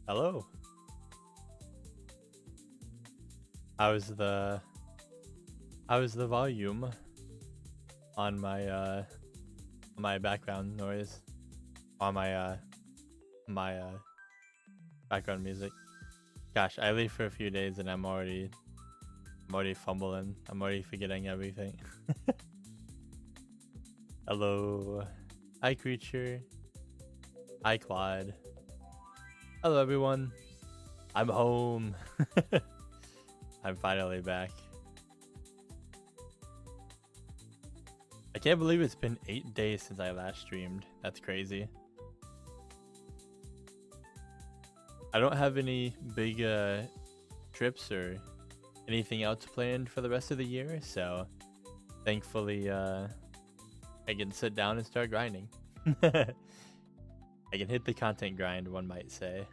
Hello. How's the how's the volume on my background noise on my background music? Gosh, I leave for a few days and I'm already fumbling. I'm already forgetting everything. Hello. Hi creature. Hi Claude. Hello everyone. I'm home. I'm finally back. I can't believe it's been 8 days since I last streamed. That's crazy. I don't have any big trips or anything else planned for the rest of the year, so thankfully I can sit down and start grinding. I can hit the content grind, one might say.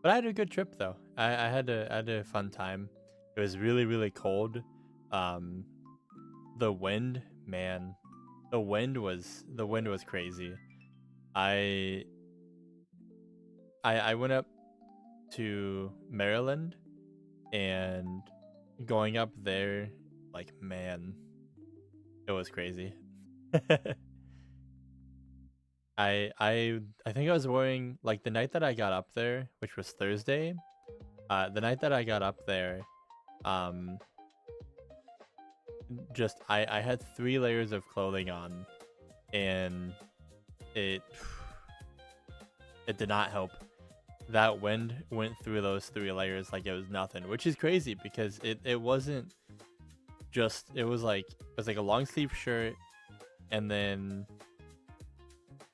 But I had a good trip though. I had a fun time. It was really cold. The wind, man, the wind was crazy. I went up to Maryland, and going up there, like, man, it was crazy. I think I was wearing, like, the night that I got up there, which was Thursday. The night that I got up there, just I had 3 layers of clothing on, and it did not help. That wind went through those 3 layers like it was nothing, which is crazy because it wasn't just, it was like a long sleeve shirt, and then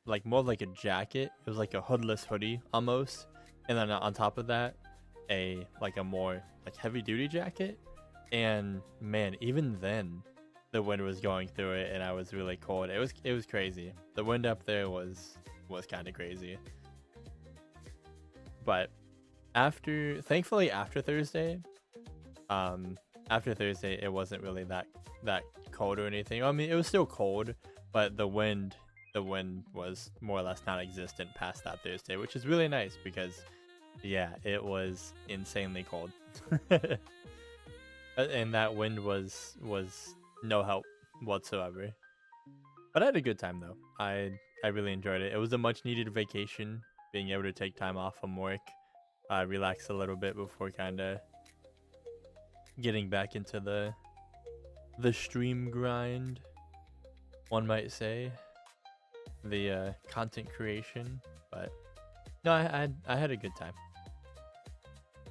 like more like a jacket. It was like a hoodless hoodie almost, and then on top of that a more like heavy duty jacket. And man, even then the wind was going through it and I was really cold. It was crazy. The wind up there was kind of crazy. But thankfully after Thursday it wasn't really that cold or anything. I mean, it was still cold, but the wind was more or less non-existent past that Thursday, which is really nice because yeah, it was insanely cold. And that wind was no help whatsoever. But I had a good time though. I really enjoyed it. It was a much needed vacation, being able to take time off from work, relax a little bit before kind of getting back into the stream grind, one might say, the content creation. But no, I had a good time.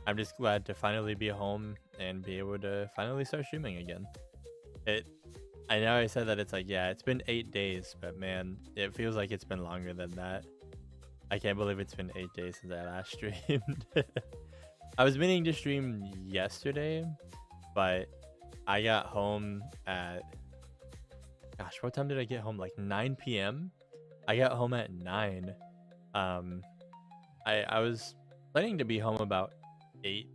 I'm just glad to finally be home and be able to finally start streaming again. I know I said that it's like, yeah, it's been 8 days, but man, it feels like it's been longer than that. I can't believe it's been 8 days since I last streamed. I was meaning to stream yesterday, but I got home at, gosh, what time did I get home? Like 9 p.m. I got home at 9. I was planning to be home about 8,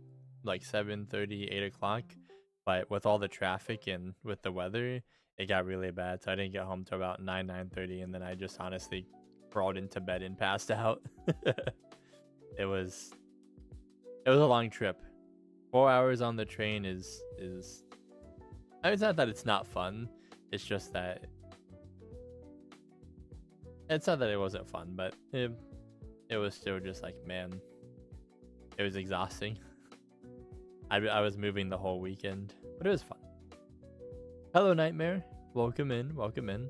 like 7:30, 8 o'clock, but with all the traffic and with the weather, it got really bad, so I didn't get home till about 9:30, and then I just honestly crawled into bed and passed out. It was a long trip. 4 hours on the train is I mean, it's not that it's not fun, it's just that it's not that it wasn't fun, but it was still just like, man, it was exhausting. I was moving the whole weekend, but it was fun. Hello, Nightmare. Welcome in. Welcome in.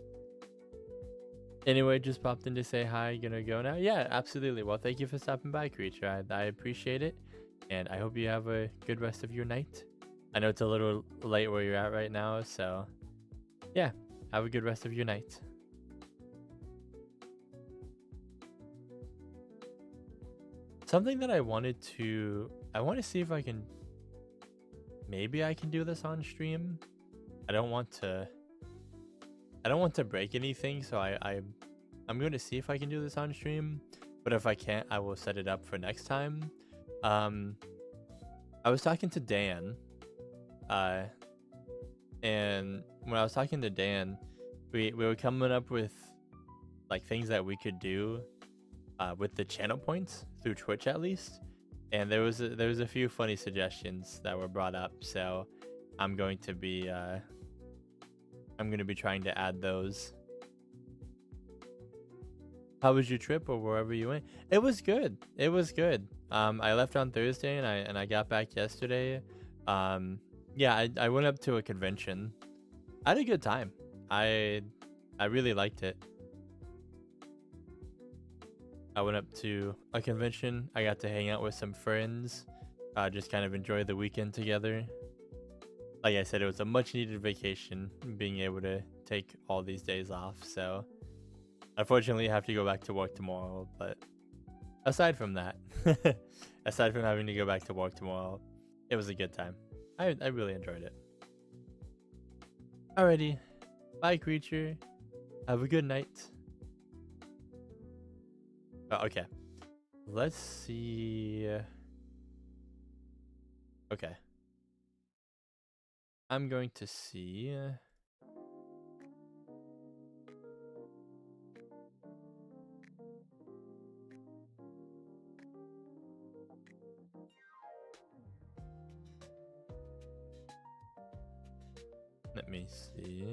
Anyway, just popped in to say hi. Gonna go now? Yeah, absolutely. Well, thank you for stopping by, creature. I appreciate it, and I hope you have a good rest of your night. I know it's a little late where you're at right now, so yeah, have a good rest of your night. Something that I want to see if I can, maybe I can do this on stream. I don't want to break anything, so I'm going to see if I can do this on stream, but if I can't, I will set it up for next time. I was talking to Dan, and when I was talking to Dan, we were coming up with like things that we could do with the channel points through Twitch at least. And there was a few funny suggestions that were brought up, so I'm going to be trying to add those. How was your trip or wherever you went? It was good. It was good. I left on Thursday and I got back yesterday. Yeah, I went up to a convention. I had a good time. I really liked it. I went up to a convention. I got to hang out with some friends. Just kind of enjoy the weekend together. Like I said, it was a much needed vacation, being able to take all these days off. So unfortunately, I have to go back to work tomorrow. But aside from that, aside from having to go back to work tomorrow, it was a good time. I really enjoyed it. Alrighty. Bye, creature. Have a good night. Oh, okay. Let's see. Okay. I'm going to see. Let me see.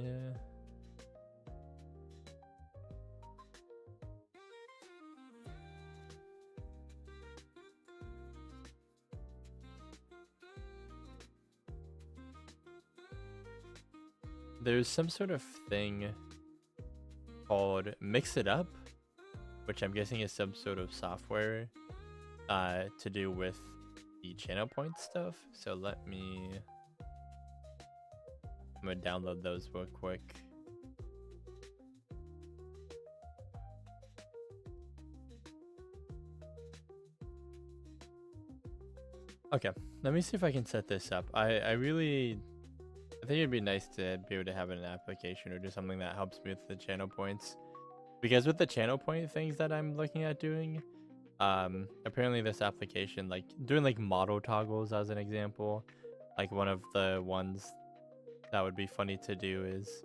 There's some sort of thing called Mix It Up, which I'm guessing is some sort of software to do with the channel point stuff. So I'm gonna download those real quick. Okay, let me see if I can set this up. I think it'd be nice to be able to have an application or do something that helps me with the channel points. Because with the channel point things that I'm looking at doing, apparently this application, like doing like model toggles as an example, like one of the ones that would be funny to do is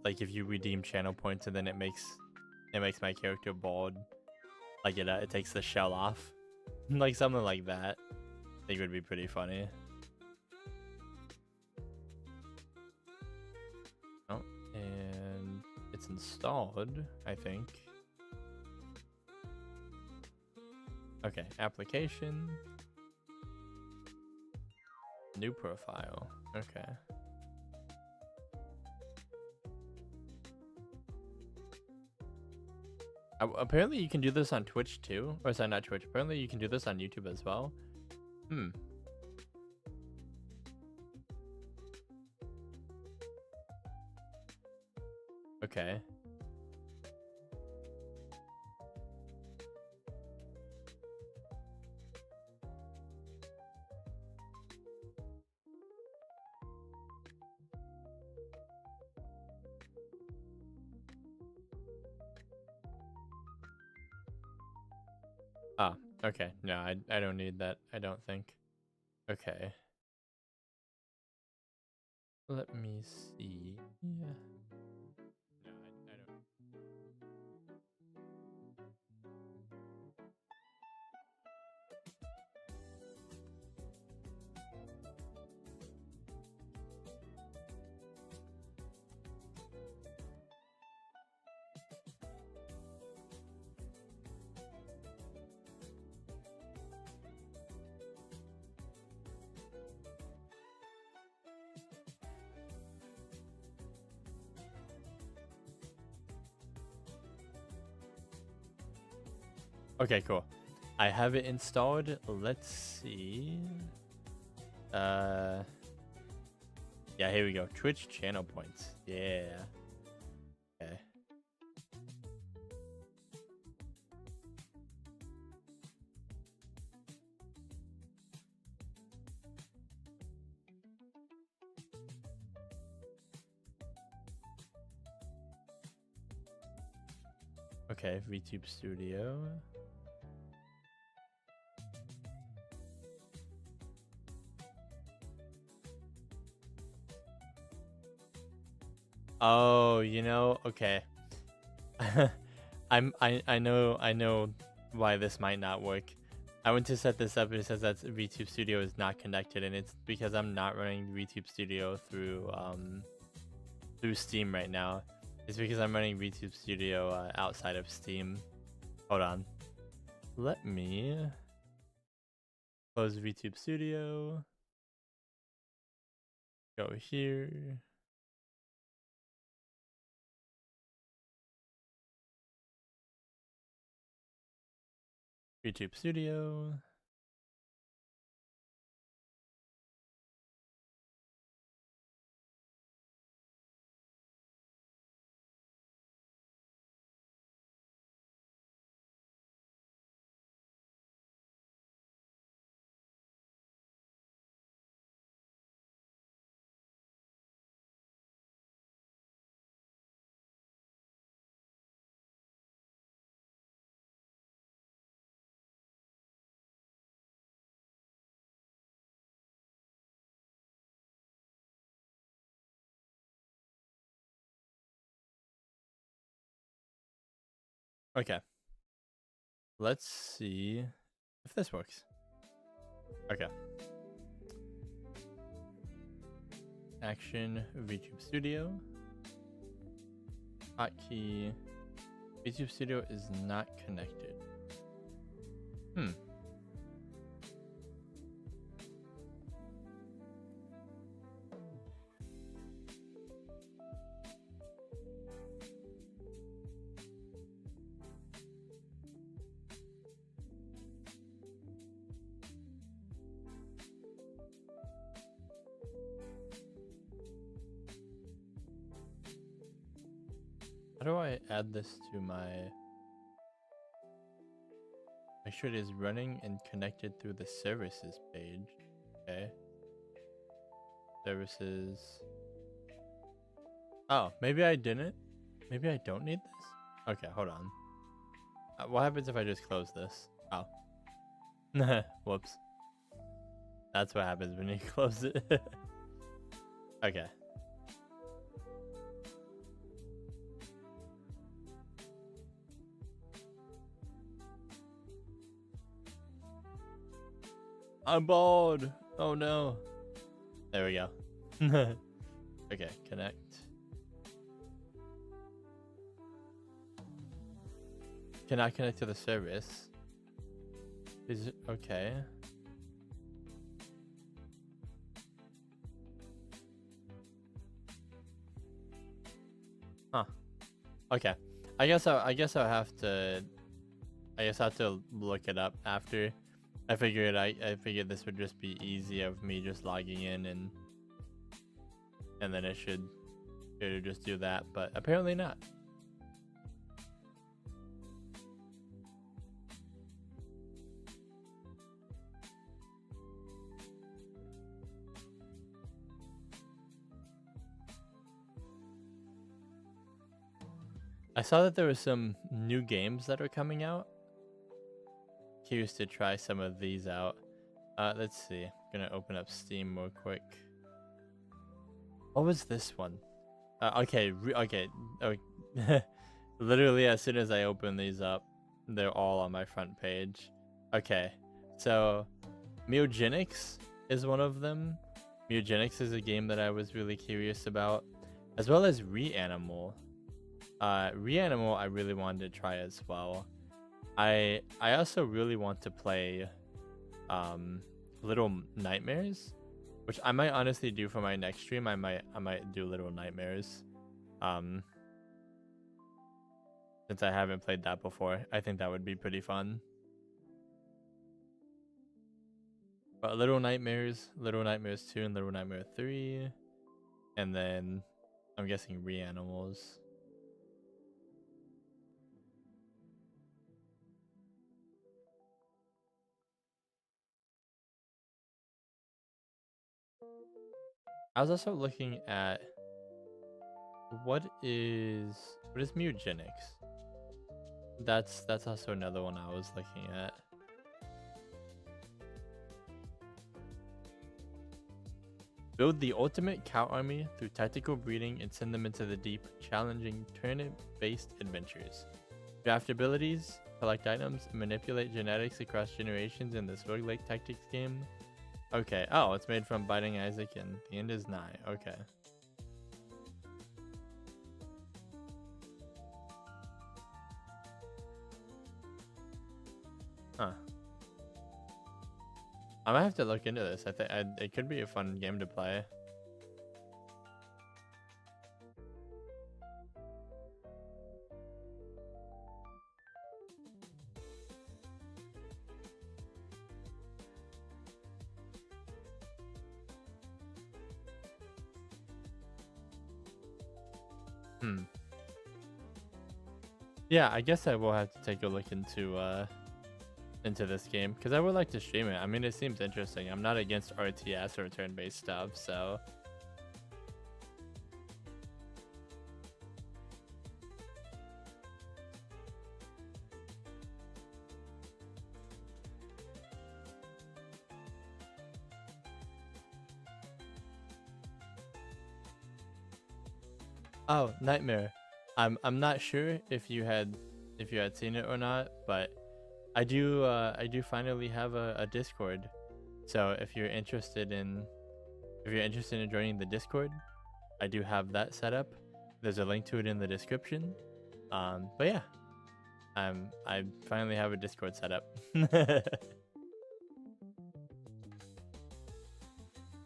like if you redeem channel points and then it makes my character bald, like it takes the shell off. Like something like that I think would be pretty funny. Oh, and it's installed, I think. Okay, application, new profile. Okay. Apparently you can do this on Twitch too. Or sorry, not Twitch. Apparently you can do this on YouTube as well. Okay. Ah, okay. No, I don't need that, I don't think. Okay. Let me see. Yeah. No, I don't. Okay, cool. I have it installed. Let's see. Yeah, here we go. Twitch channel points. Yeah. Okay. Okay, VTube Studio. Oh, okay. I know why this might not work. I went to set this up and it says that VTube Studio is not connected, and it's because I'm not running VTube Studio through Steam right now. It's because I'm running VTube Studio outside of Steam. Hold on. Let me close VTube Studio. Go here. VTube Studio. Okay. Let's see if this works. Okay. Action VTube Studio. Hotkey. VTube Studio is not connected. How do I add this to my... Make sure it is running and connected through the services page. Okay. Services. Oh, maybe I didn't. Maybe I don't need this? Okay, hold on. What happens if I just close this? Oh. Whoops. That's what happens when you close it. Okay. I'm bald. Oh no. There we go. Okay, connect. Cannot connect to the service. Is it okay? Huh. Okay. I guess I'll have to look it up after. I figured this would just be easy of me just logging in and then it should just do that, but apparently not. I saw that there were some new games that are coming out. Curious to try some of these out. Let's see. I'm gonna open up Steam real quick. What was this one? Okay. Oh, literally as soon as I open these up, they're all on my front page. Okay, so Mutagenics is one of them. Mutagenics is a game that I was really curious about, as well as Reanimal. Reanimal I really wanted to try as well. I also really want to play Little Nightmares, which I might honestly do for my next stream. I might do Little Nightmares, since I haven't played that before. I think that would be pretty fun. But Little Nightmares 2 and Little Nightmare 3, and then I'm guessing Reanimals. I was also looking at what is Mutagenics. That's also another one I was looking at. Build the ultimate cow army through tactical breeding and send them into the deep, challenging turnip-based adventures. Draft abilities, collect items, and manipulate genetics across generations in this roguelike tactics game. Okay. Oh, it's made from Biting Isaac and the end is nigh. Okay. Huh. I might have to look into this. I think it could be a fun game to play. Yeah, I guess I will have to take a look into this game because I would like to stream it. I mean, it seems interesting. I'm not against RTS or turn-based stuff, so. Oh, Nightmare. I'm not sure if you had seen it or not, but I do finally have a Discord. So if you're interested in joining the Discord, I do have that set up. There's a link to it in the description. But yeah, I finally have a Discord set up.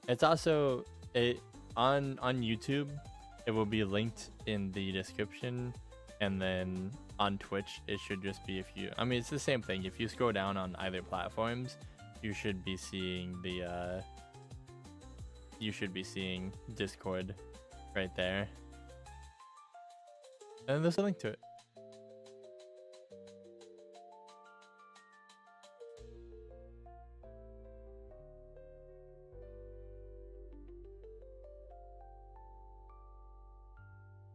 It's also on YouTube. It will be linked in the description, and then on Twitch it should just be I mean, it's the same thing. If you scroll down on either platforms, you should be seeing Discord right there, and there's a link to it.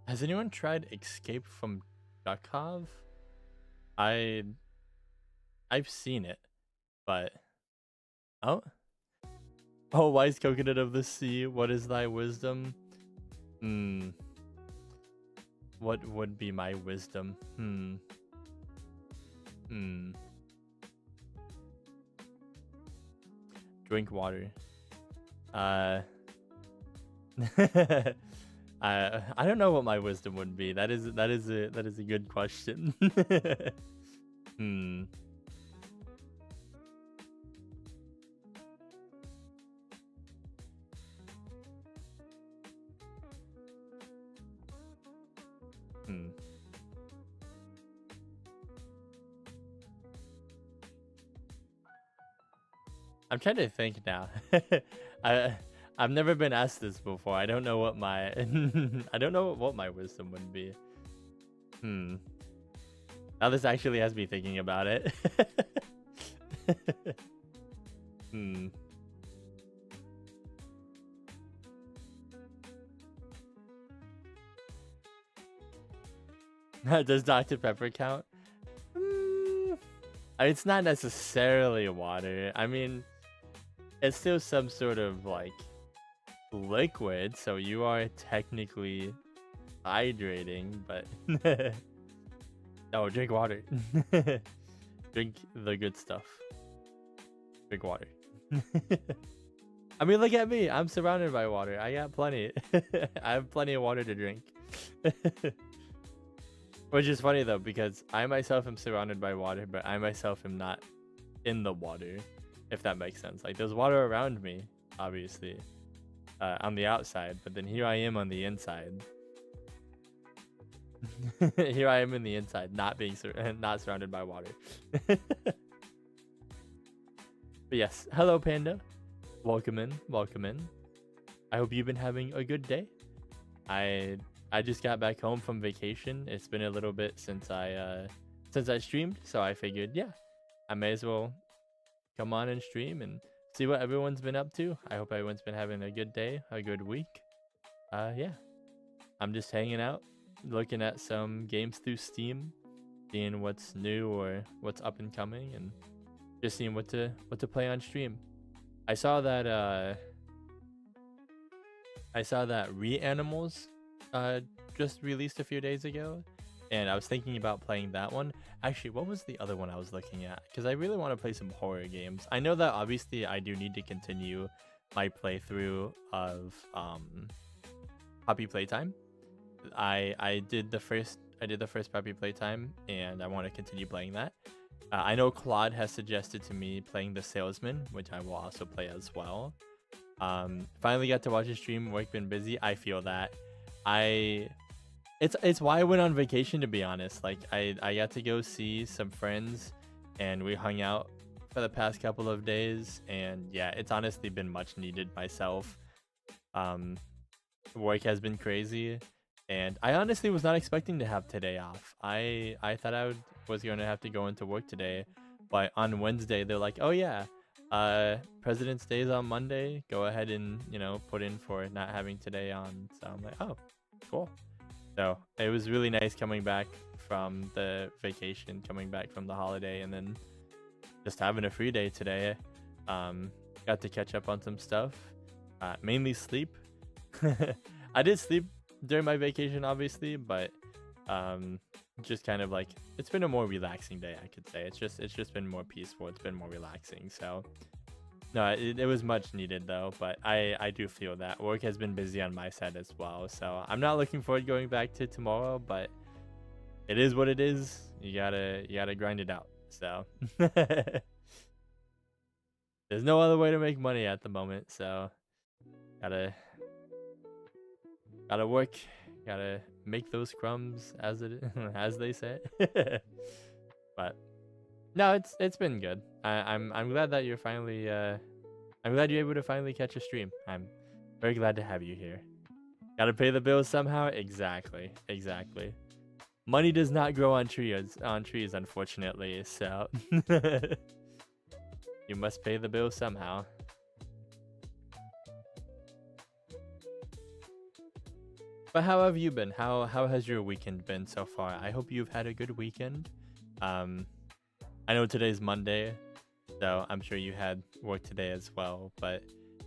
Has anyone tried Escape from Tarkov? I've seen it, but oh, wise coconut of the sea, what is thy wisdom? What would be my wisdom? Drink water. I don't know what my wisdom would be. That is a good question. I'm trying to think now. I've never been asked this before. I don't know what my my wisdom would be. Now this actually has me thinking about it. Does Dr. Pepper count? It's not necessarily water. I mean, it's still some sort of like liquid, so you are technically hydrating, but no, drink water. Drink the good stuff. Drink water. I mean, look at me. I'm surrounded by water. I got plenty. I have plenty of water to drink. Which is funny though, because I myself am surrounded by water, but I myself am not in the water, if that makes sense. Like, there's water around me, obviously, on the outside, but then here I am on the inside. Here I am in the inside, not surrounded by water. But yes, hello Panda. Welcome in. I hope you've been having a good day. I just got back home from vacation. It's been a little bit since I streamed, so I figured, yeah, I may as well come on and stream and see what everyone's been up to. I hope everyone's been having a good day, a good week. Yeah, I'm just hanging out, looking at some games through Steam, seeing what's new or what's up and coming, and just seeing what to play on stream. I saw that I saw that Reanimals uh just released a few days ago, and I was thinking about playing that one. Actually, what was the other one I was looking at? Because I really want to play some horror games. I know that obviously I do need to continue my playthrough of Puppy Playtime. I did the first Puppy Playtime, and I want to continue playing that. I know Claude has suggested to me playing The Salesman, which I will also play as well. Finally got to watch a stream. Work been busy. I feel that. I it's why I went on vacation, to be honest. Like I got to go see some friends, and we hung out for the past couple of days. And yeah, it's honestly been much needed myself. Um, Work has been crazy, and I honestly was not expecting to have today off. I thought was going to have to go into work today, but on Wednesday they're like, oh yeah, President's Day is on Monday. Go ahead and put in for not having today on. So I'm like, oh, cool. So it was really nice coming back from the vacation, coming back from the holiday, and then just having a free day today. Got to catch up on some stuff, mainly sleep. I did sleep during my vacation, obviously, but just kind of like, it's been a more relaxing day, I could say. It's just been more peaceful. It's been more relaxing. So no, it was much needed though. But I do feel that work has been busy on my side as well. So I'm not looking forward to going back to tomorrow, but it is what it is. You gotta grind it out. So there's no other way to make money at the moment. So gotta work, gotta make those crumbs, as as they say. But no, it's been good. I'm glad that you're finally I'm glad you're able to finally catch a stream. I'm very glad to have you here. Gotta pay the bills somehow. Exactly. Money does not grow on trees, unfortunately. So you must pay the bills somehow. But how have you been? How has your weekend been so far? I hope you've had a good weekend. I know today's Monday, so I'm sure you had work today as well. But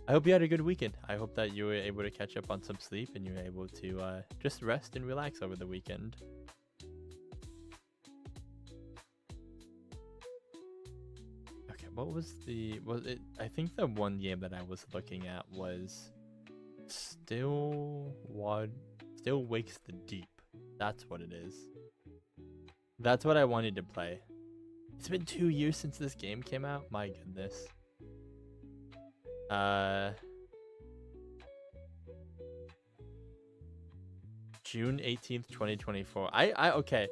I hope you had a good weekend. I hope that you were able to catch up on some sleep and you were able to just rest and relax over the weekend. Okay, what was it? I think the one game that I was looking at was Still Wakes the Deep. That's what it is. That's what I wanted to play. It's been 2 years since this game came out. My goodness. June 18th, 2024. Okay.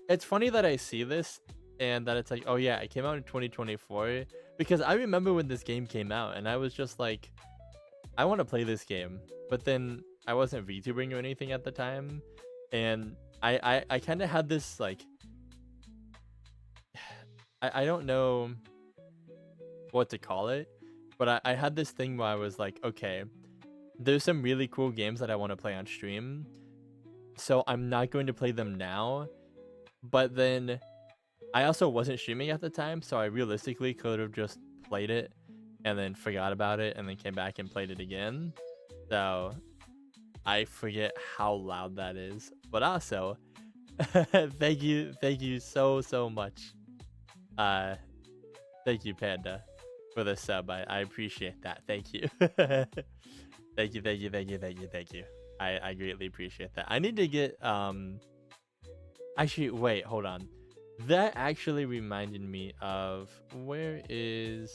It's funny that I see this and that it's like, oh yeah, it came out in 2024, because I remember when this game came out and I was just like, I want to play this game. But then I wasn't VTubing or anything at the time, and I kind of had this like, I don't know what to call it, but I had this thing where I was like, okay, there's some really cool games that I want to play on stream, so I'm not going to play them now. But then I also wasn't streaming at the time, so I realistically could have just played it and then forgot about it and then came back and played it again. So I forget how loud that is. But also, thank you so much. Thank you, Panda, for the sub. I appreciate that. Thank you. Thank you. I greatly appreciate that. I need to get actually, wait, hold on. That actually reminded me of where is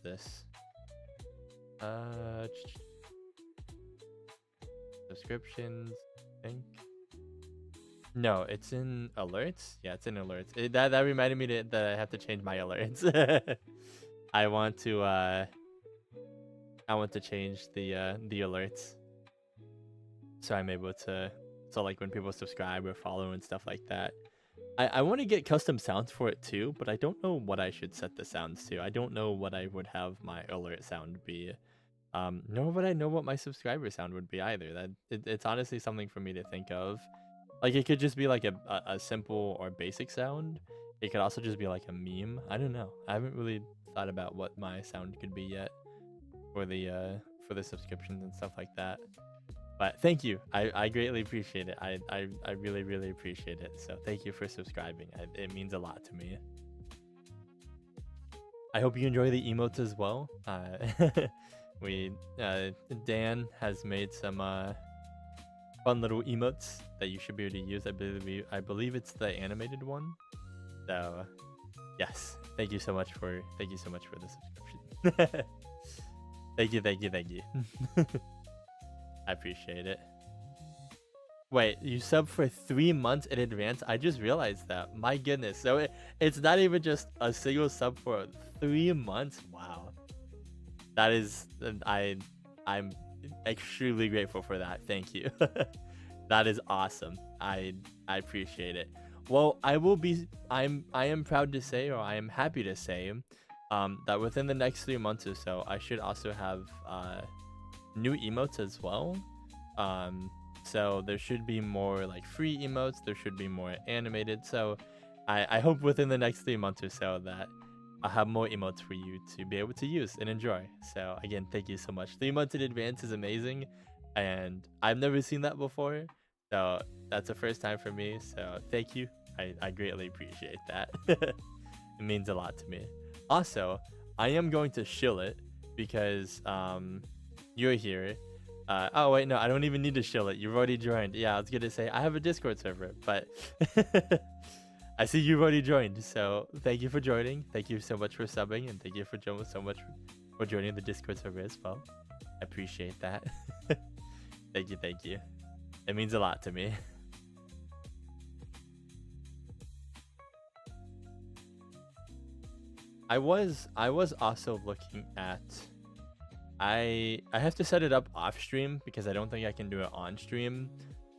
this? Subscriptions, I think. No, it's in alerts. Yeah, it's in alerts. That reminded me that I have to change my alerts. I want to change the alerts, so I'm able to, so like when people subscribe or follow and stuff like that. I want to get custom sounds for it too, but I don't know what I should set the sounds to. I don't know what I would have my alert sound be. Nor would I know what my subscriber sound would be either. It's honestly something for me to think of. Like, it could just be like a simple or basic sound. It could also just be like a meme. I don't know. I haven't really thought about what my sound could be yet for the for the subscriptions and stuff like that. But thank you. I greatly appreciate it. I really, really appreciate it. So thank you for subscribing. It means a lot to me. I hope you enjoy the emotes as well. Dan has made some fun little emotes that you should be able to use. I believe it's the animated one. So yes, thank you so much for the subscription. Thank you. I appreciate it. Wait, you sub for 3 months in advance? I just realized that. My goodness. So it's not even just a single sub for 3 months. Wow. That is, I'm extremely grateful for that. Thank you. That is awesome. I appreciate it. Well, I am proud to say, or I am happy to say, that within the next 3 months or so, I should also have new emotes as well. So there should be more like free emotes. There should be more animated. So I hope within the next 3 months or so that I'll have more emotes for you to be able to use and enjoy. So again, thank you so much. 3 months in advance is amazing, and I've never seen that before. So that's the first time for me. So thank you. I greatly appreciate that. It means a lot to me. Also, I am going to shill it because you're here. Oh wait, no, I don't even need to shill it. You've already joined. Yeah, I was gonna say I have a Discord server, but I see you've already joined. So thank you for joining. Thank you so much for subbing, and thank you for so much for joining the Discord server as well. I appreciate that. Thank you. It means a lot to me. I was also looking at. I have to set it up off stream because I don't think I can do it on stream.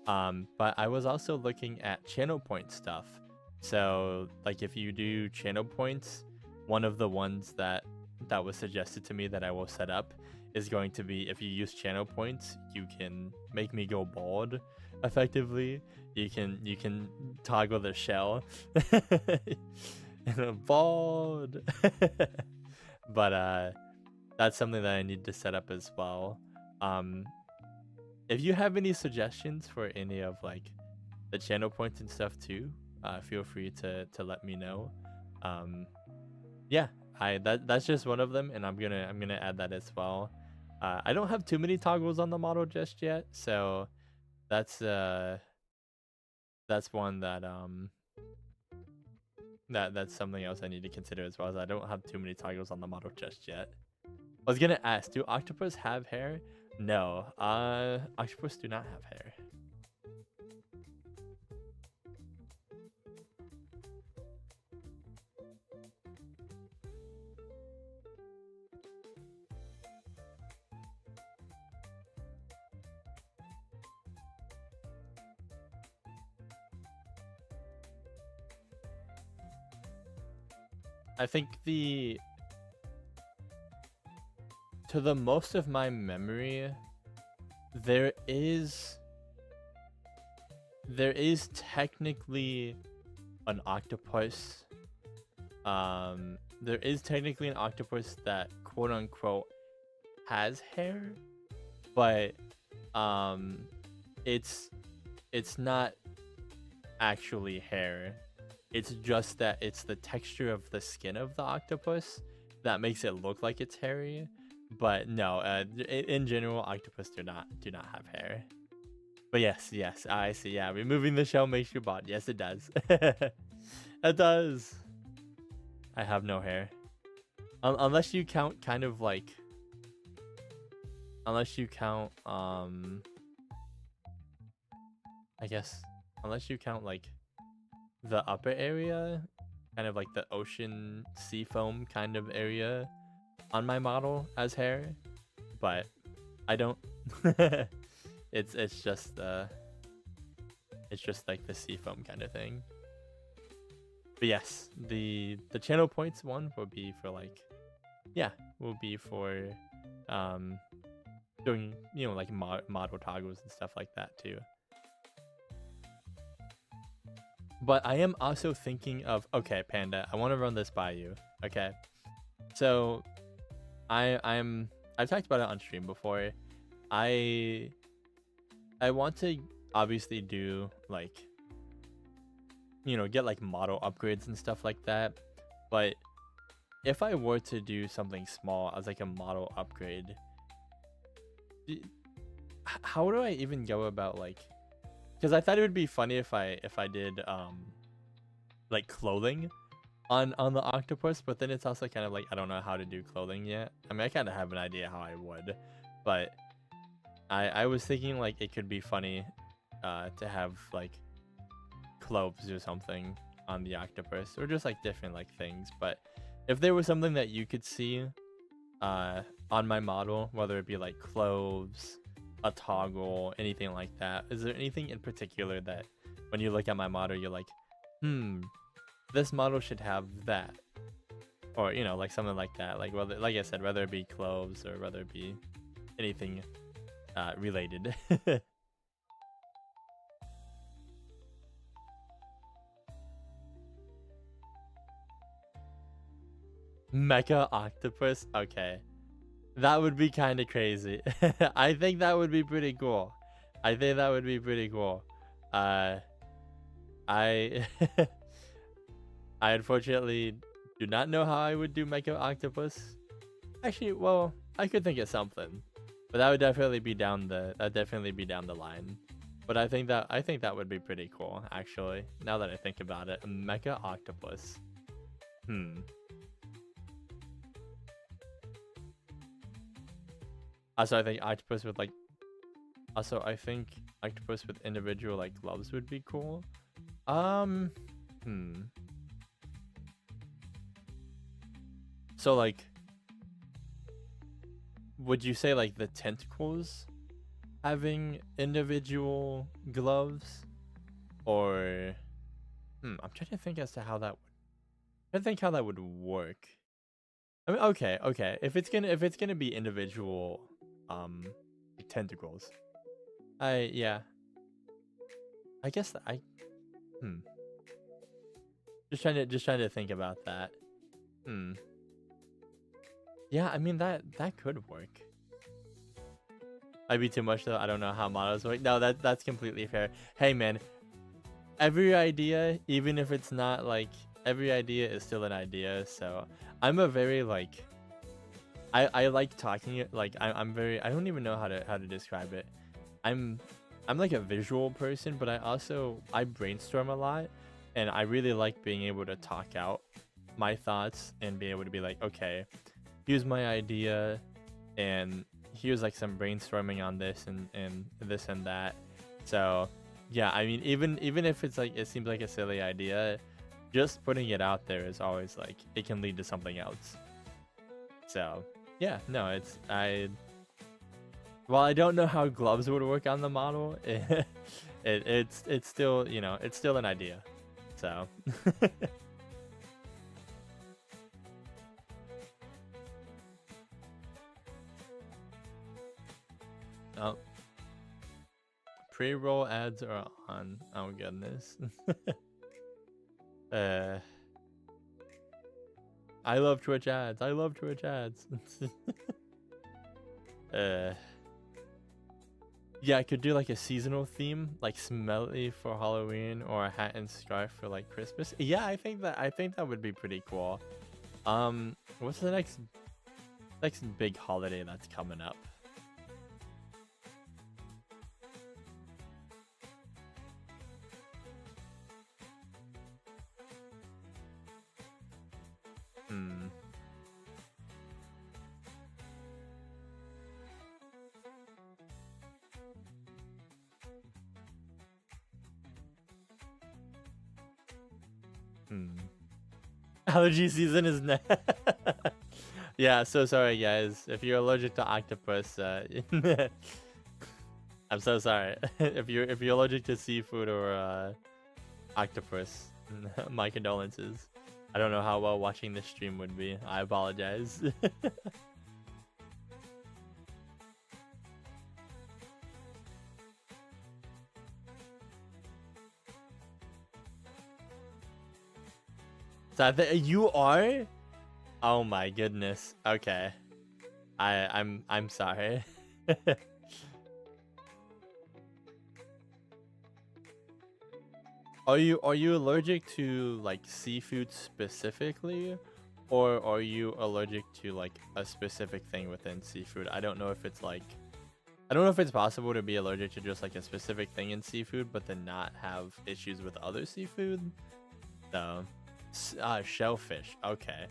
But I was also looking at channel point stuff. So like if you do channel points, one of the ones that was suggested to me that I will set up is going to be, if you use channel points, you can make me go bald effectively. You can toggle the shell. Bald. But that's something that I need to set up as well. If you have any suggestions for any of like the channel points and stuff too, feel free to let me know. Yeah, that's just one of them, and I'm gonna add that as well. I don't have too many toggles on the model just yet, so that's one that that's something else I need to consider as well, as I don't have too many toggles on the model just yet. I was gonna ask, do octopus have hair? No, octopus do not have hair. I think to the most of my memory, there is technically an octopus. There is technically an octopus that quote unquote has hair, but it's not actually hair. It's just that it's the texture of the skin of the octopus that makes it look like it's hairy. But no, in general, octopus do not have hair. But yes, I see. Yeah, removing the shell makes you bald. Yes, it does. It does. I have no hair, unless you count kind of like. Unless you count I guess unless you count like the upper area, kind of like the ocean sea foam kind of area on my model as hair, but I don't. it's just like the sea foam kind of thing. But yes, the channel points one will be for like, yeah, will be for doing, you know, like model toggles and stuff like that too. But I am also thinking of, okay, Panda, I want to run this by you. Okay, so I'm I've talked about it on stream before. I want to obviously do like, you know, get like model upgrades and stuff like that. But if I were to do something small as like a model upgrade, how do I even go about like? Because I thought it would be funny if I did like clothing on the octopus, but then it's also kind of like I don't know how to do clothing yet. I mean, I kind of have an idea how I would, but I was thinking like it could be funny to have like clothes or something on the octopus, or just like different like things. But if there was something that you could see on my model, whether it be like clothes, a toggle, anything like that, is there anything in particular that when you look at my model you're like, this model should have that, or you know, like something like that, like whether, like I said, whether it be clothes or whether it be anything related. Mecha octopus, okay, that would be kind of crazy. I think that would be pretty cool. I think that would be pretty cool. I I unfortunately do not know how I would do Mecha Octopus. Actually, well, I could think of something, but that would definitely be down the line. But I think that would be pretty cool, actually. Now that I think about it, a Mecha Octopus. Also, I think octopus with like. Also, I think octopus with individual like gloves would be cool. So like, would you say like the tentacles having individual gloves, or I'm trying to think as to how that would. I think how that would work. I mean, okay. If it's gonna be individual, tentacles, yeah. I guess that just trying to think about that. Yeah, I mean that could work. Might be too much though. I don't know how models work. No, that's completely fair. Hey man, every idea, even if it's not like, every idea is still an idea. So I'm a very like, I like talking, like I'm very, I don't even know how to describe it. I'm like a visual person, but I brainstorm a lot, and I really like being able to talk out my thoughts and be able to be like, okay, here's my idea, and here's like some brainstorming on this and this and that. So yeah, I mean, even if it's like, it seems like a silly idea, just putting it out there is always like, it can lead to something else. So yeah, no, while I don't know how gloves would work on the model, it's still, you know, it's still an idea. So oh, pre-roll ads are on. Oh goodness. I love Twitch ads. I love Twitch ads. Yeah, I could do like a seasonal theme, like smelly for Halloween, or a hat and scarf for like Christmas. Yeah, I think that would be pretty cool. What's the next big holiday that's coming up? Allergy season is now. Yeah, so sorry guys. If you're allergic to octopus, I'm so sorry. if you're allergic to seafood or octopus, my condolences. I don't know how well watching this stream would be. I apologize. So you are? Oh my goodness. Okay. I'm sorry. Are you allergic to like seafood specifically, or are you allergic to like a specific thing within seafood? I don't know if it's like I don't know if it's possible to be allergic to just like a specific thing in seafood, but then not have issues with other seafood. So, shellfish. Okay.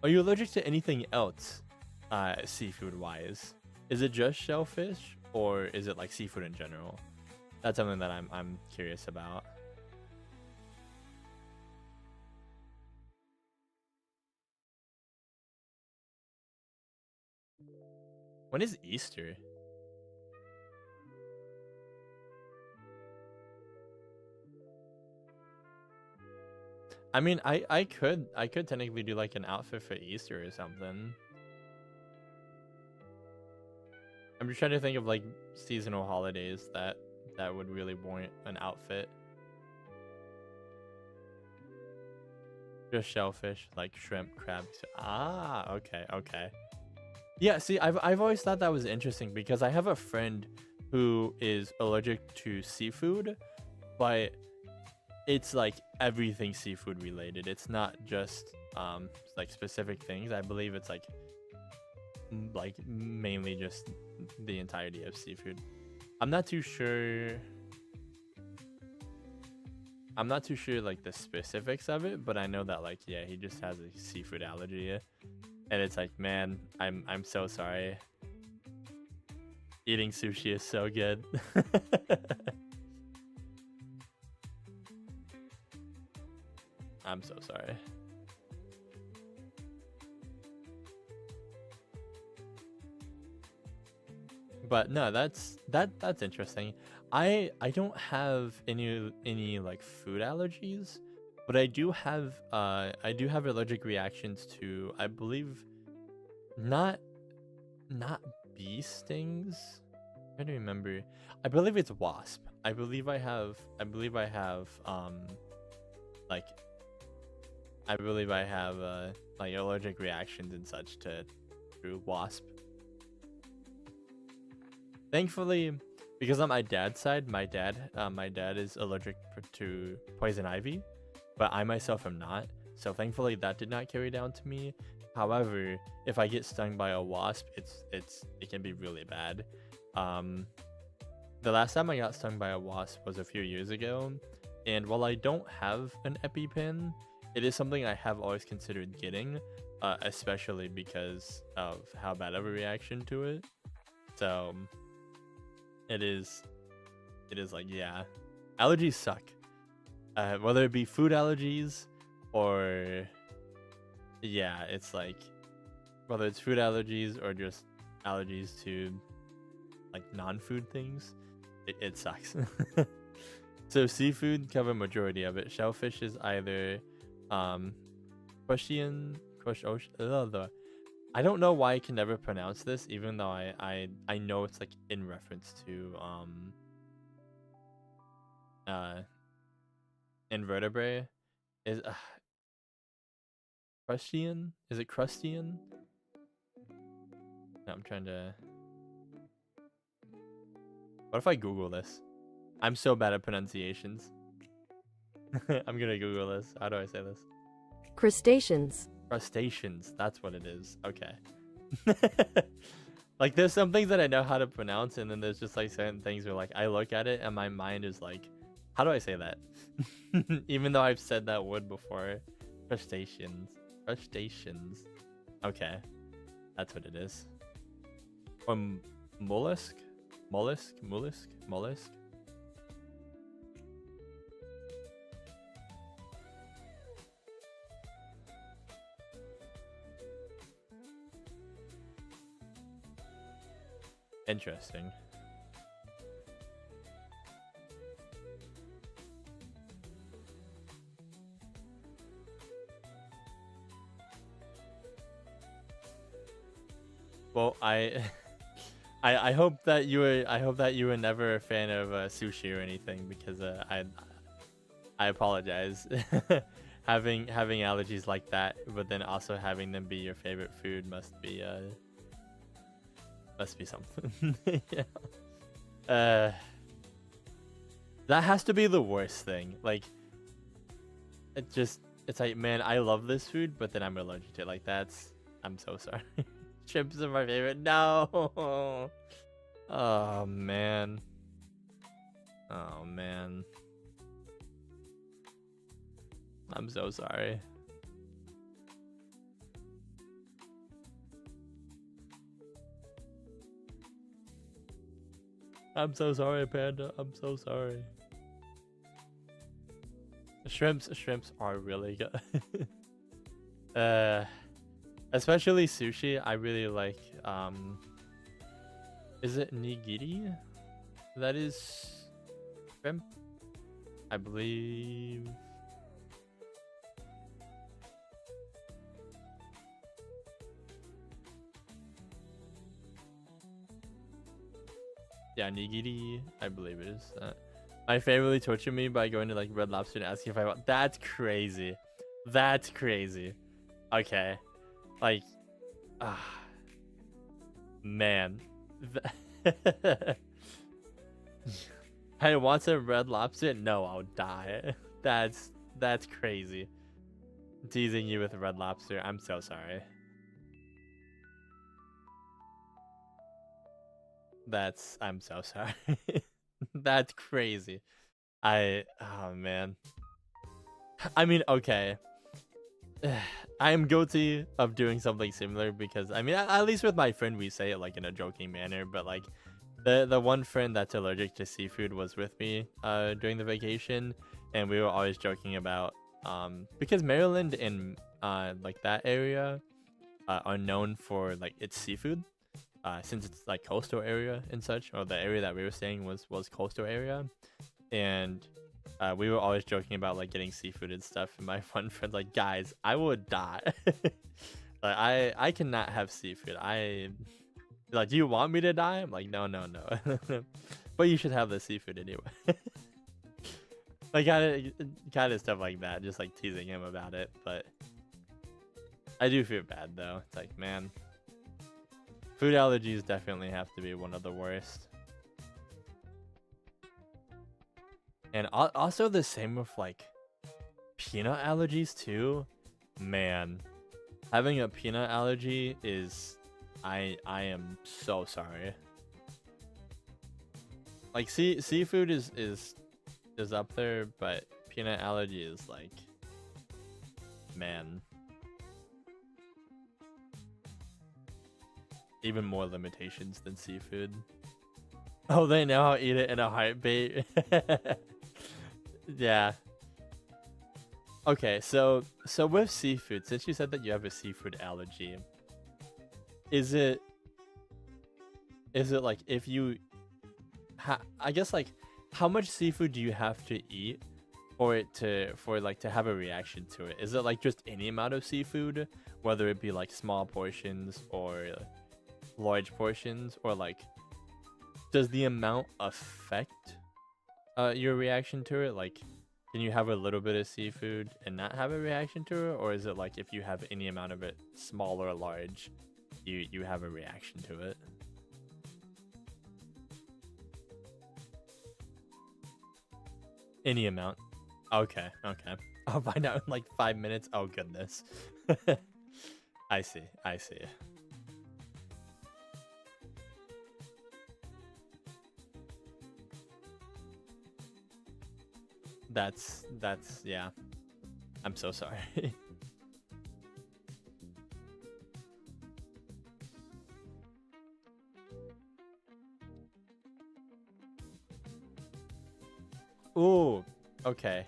Are you allergic to anything else, seafood wise? Is it just shellfish, or is it like seafood in general? That's something that I'm curious about. When is Easter? I mean, I could technically do like an outfit for Easter or something. I'm just trying to think of like seasonal holidays that would really warrant an outfit. Just shellfish, like shrimp, crabs. Ah, okay, okay. Yeah, see, I've always thought that was interesting because I have a friend who is allergic to seafood, but it's like everything seafood related. It's not just like specific things. I believe it's like mainly just the entirety of seafood. I'm not too sure. I'm not too sure like the specifics of it, but I know that like yeah, he just has a seafood allergy, and it's like man, I'm so sorry. Eating sushi is so good. I'm so sorry. But no, that's interesting. I don't have any like food allergies, but I do have allergic reactions to I believe not not bee stings. I don't remember. I believe it's wasp. I believe I have like I believe I have like allergic reactions and such to through wasp. Thankfully, because on my dad's side, my dad is allergic to poison ivy, but I myself am not. So thankfully, that did not carry down to me. However, if I get stung by a wasp, it can be really bad. Um, the last time I got stung by a wasp was a few years ago, and while I don't have an EpiPen, it is something I have always considered getting, especially because of how bad of a reaction to it. So it is like yeah, allergies suck. Whether it be food allergies or yeah, it's like whether it's food allergies or just allergies to like non-food things, it sucks. So seafood cover majority of it. Shellfish is either crustacean, I don't know why I can never pronounce this, even though I know it's like in reference to invertebrate. Is crustacean? Is it crustacean? No, I'm trying to. What if I Google this? I'm so bad at pronunciations. I'm gonna Google this. How do I say this? Crustaceans. Crustaceans. That's what it is. Okay. Like there's some things that I know how to pronounce, and then there's just like certain things where like I look at it and my mind is like, how do I say that? Even though I've said that word before. Crustaceans. Crustaceans. Okay. That's what it is. Or mollusk? Mollusk? Mollusk? Mollusk? Interesting. Well, I hope that you were never a fan of sushi or anything, because I apologize. Having allergies like that, but then also having them be your favorite food must be Must be something. Yeah. That has to be the worst thing. Like, it's like, man, I love this food, but then I'm allergic to it. Like, I'm so sorry. Shrimps are my favorite. No. Oh, man. Oh, man. I'm so sorry. I'm so sorry, Panda. I'm so sorry. Shrimps are really good. Especially sushi. I really like is it nigiri? That is shrimp, I believe. Yeah, nigiri, I believe it is. My family tortured me by going to like Red Lobster and asking if I want. That's crazy. That's crazy. Okay, like, man. I want some Red Lobster. No, I'll die. That's crazy. Teasing you with Red Lobster. I'm so sorry. I'm so sorry. That's crazy. Oh man. I mean, okay. I am guilty of doing something similar because I mean, at least with my friend we say it like in a joking manner, but like the one friend that's allergic to seafood was with me during the vacation, and we were always joking about because Maryland and like that area are known for like its seafood. Since it's like coastal area and such, or the area that we were staying was coastal area, and we were always joking about like getting seafood and stuff. And my one friend like, guys, I would die. Like I cannot have seafood. Like, do you want me to die? I'm like, no. But you should have the seafood anyway. Like kind of stuff like that, just like teasing him about it. But I do feel bad though. It's like, man. Food allergies definitely have to be one of the worst. And also the same with like peanut allergies too. Man, having a peanut allergy is I am so sorry. Like seafood is up there, but peanut allergy is like, man. Even more limitations than seafood. Oh, they know how to eat it in a heartbeat. Yeah. Okay, so with seafood, since you said that you have a seafood allergy, is it like if you I guess like how much seafood do you have to eat for to have a reaction to it? Is it like just any amount of seafood, whether it be like small portions or large portions, or like does the amount affect your reaction to it? Like, can you have a little bit of seafood and not have a reaction to it, or is it like if you have any amount of it, small or large, you have a reaction to it? Any amount. Okay. I'll find out in like 5 minutes. Oh goodness. I see. That's yeah. I'm so sorry. Ooh, okay.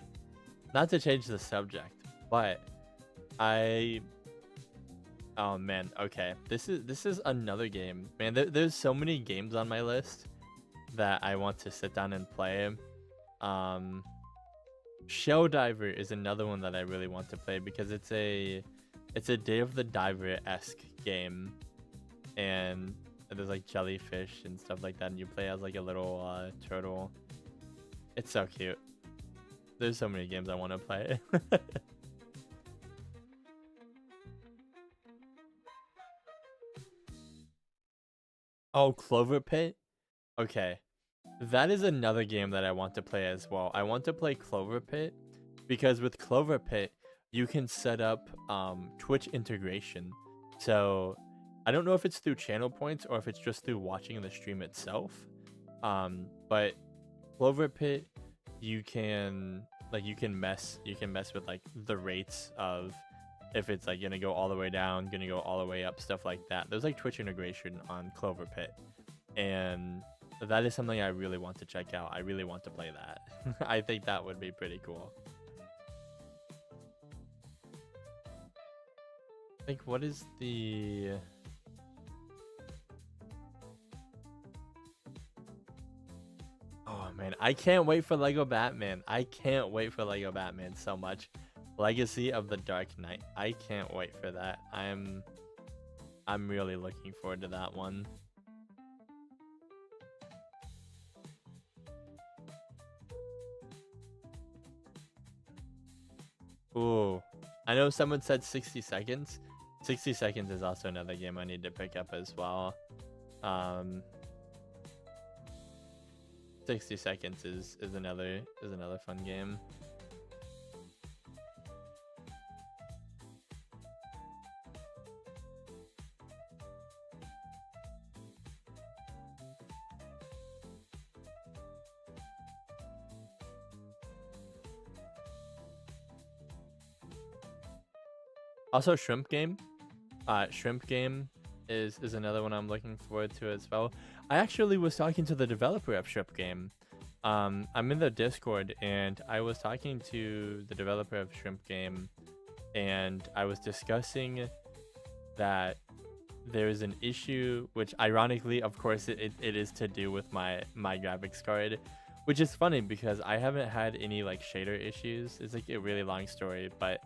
Not to change the subject, but oh man, okay. This is another game. Man, there's so many games on my list that I want to sit down and play. Shell Diver is another one that I really want to play because it's a Day of the Diver-esque game, and there's like jellyfish and stuff like that, and you play as like a little turtle. It's so cute. There's so many games I want to play. Oh, Clover Pit? Okay. That is another game that I want to play as well. I want to play Clover Pit because with Clover Pit, you can set up Twitch integration. So I don't know if it's through channel points or if it's just through watching the stream itself. But Clover Pit, you can mess with like the rates of if it's like gonna go all the way down, gonna go all the way up, stuff like that. There's like Twitch integration on Clover Pit, and that is something I really want to check out. I really want to play that. I think that would be pretty cool. Like, what is the... Oh man, I can't wait for Lego Batman. I can't wait for Lego Batman so much. Legacy of the Dark Knight. I can't wait for that. I'm really looking forward to that one. Ooh, I know someone said 60 seconds. 60 seconds is also another game I need to pick up as well. 60 seconds is another fun game. Also, Shrimp Game. Shrimp Game is another one I'm looking forward to as well. I actually was talking to the developer of Shrimp Game. I'm in the Discord, and I was talking to the developer of Shrimp Game, and I was discussing that there's an issue, which ironically, of course, it is to do with my graphics card, which is funny because I haven't had any like shader issues. It's like a really long story, but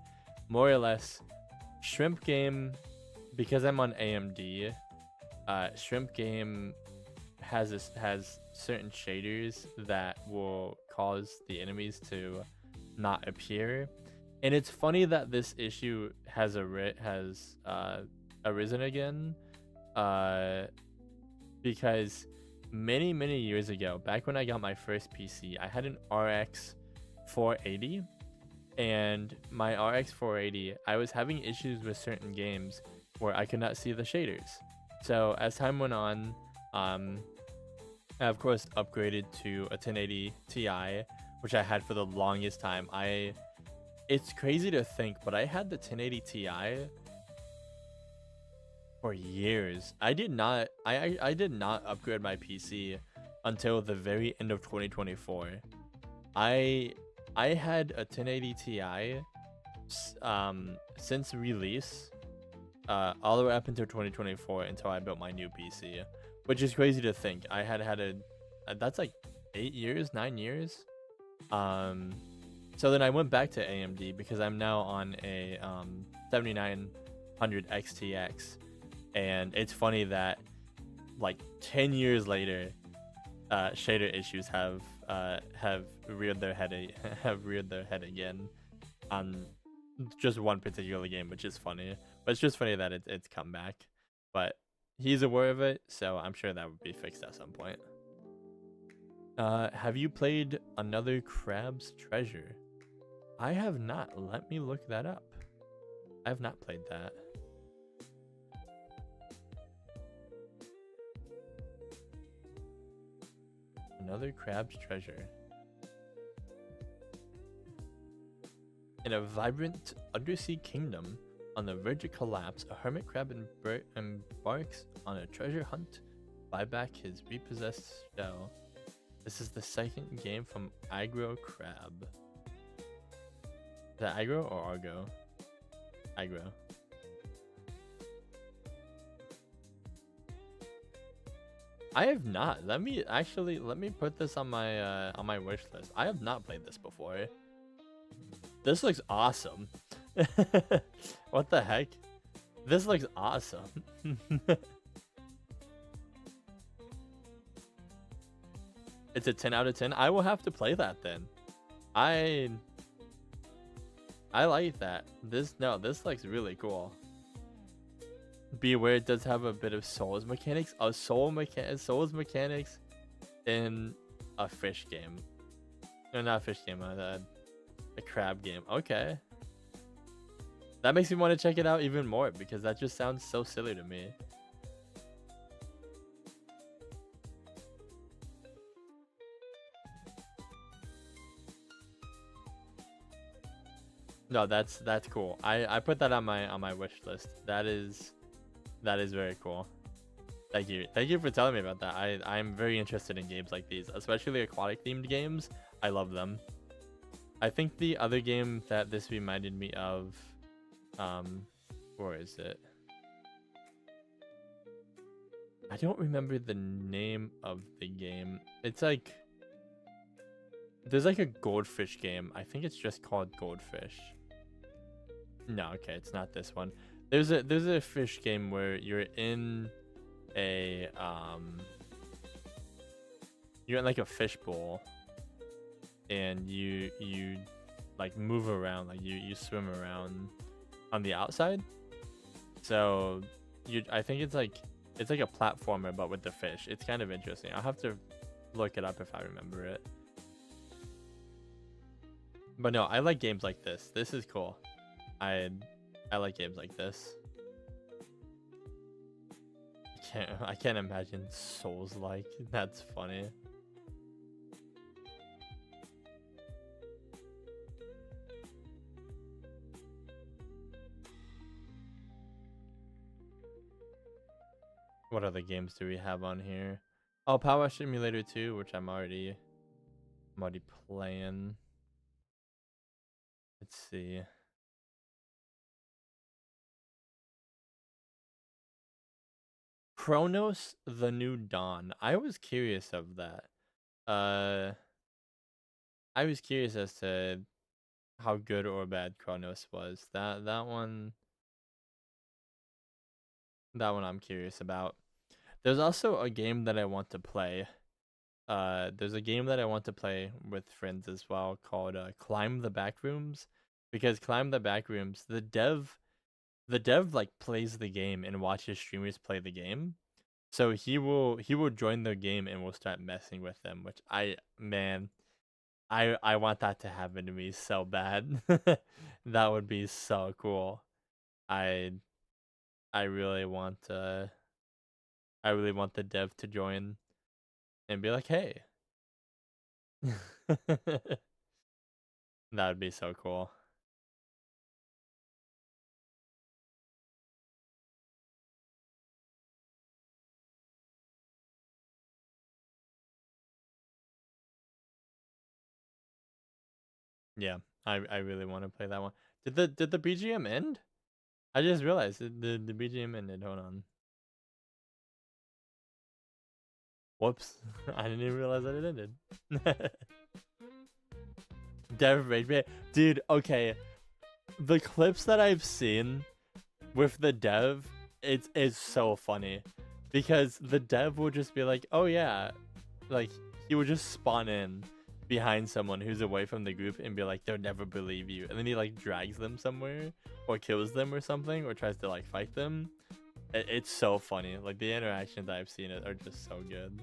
more or less, Shrimp Game, because I'm on AMD, Shrimp Game has certain shaders that will cause the enemies to not appear, and it's funny that this issue has arisen again, because many years ago, back when I got my first PC, I had an RX 480. And my RX 480, I was having issues with certain games where I could not see the shaders. So as time went on, I of course upgraded to a 1080 Ti, which I had for the longest time. It's crazy to think, but I had the 1080 Ti for years. I did not upgrade my PC until the very end of 2024. I had a 1080 Ti since release, all the way up until 2024 until I built my new PC, which is crazy to think. I had that's like 8 years, 9 years. So then I went back to AMD because I'm now on a 7900 XTX, and it's funny that like 10 years later, shader issues have reared their head again on just one particular game, which is funny. But it's just funny that it's come back. But he's aware of it, so I'm sure that would be fixed at some point. Have you played Another Crab's Treasure? I have not. Let me look that up. I have not played that. Another Crab's Treasure. In a vibrant undersea kingdom on the verge of collapse, a hermit crab embarks on a treasure hunt to buy back his repossessed shell. This is the second game from Aggro Crab. Is that Aggro or Argo? Aggro. I have not. Let me put this on my wish list. I have not played this before. This looks awesome. What the heck? This looks awesome. It's a 10 out of 10. I will have to play that then. I like that. This looks really cool. Beware does have a bit of Souls mechanics. Souls mechanics in a fish game. No, not a fish game. A crab game. Okay. That makes me want to check it out even more because that just sounds so silly to me. No, that's cool. I put that on my wish list. That is very cool. Thank you for telling me about that. I'm very interested in games like these, especially aquatic themed games. I love them. I think the other game that this reminded me of, where is it? I don't remember the name of the game. It's like there's like a goldfish game. I think it's just called Goldfish. No, okay, it's not this one. There's a fish game where you're in a you're in like a fish bowl and you like move around, like you swim around on the outside. So I think it's like a platformer but with the fish. It's kind of interesting. I'll have to look it up if I remember it. But no, I like games like this. This is cool. I like games like this. I can't imagine Souls like. That's funny. What other games do we have on here? Oh, Power Simulator 2, which I'm already playing. Let's see. Chronos: The New Dawn. I was curious of that. I was curious as to how good or bad Chronos was. That one I'm curious about. There's also a game that I want to play. There's a game that I want to play with friends as well called Climb the Backrooms, because Climb the Backrooms, the dev like plays the game and watches streamers play the game. So he will join their game and will start messing with them, which I want that to happen to me so bad. That would be so cool. I really want the dev to join and be like, "Hey." That would be so cool. Yeah, I really want to play that one. Did the BGM end? I just realized the BGM ended. Hold on. Whoops. I didn't even realize that it ended. Dev Rage Bait. Dude, okay. The clips that I've seen with the dev, it's so funny. Because the dev will just be like, oh yeah. Like, he would just spawn in behind someone who's away from the group and be like, they'll never believe you. And then he like drags them somewhere or kills them or something or tries to like fight them. It's so funny. Like, the interactions I've seen are just so good.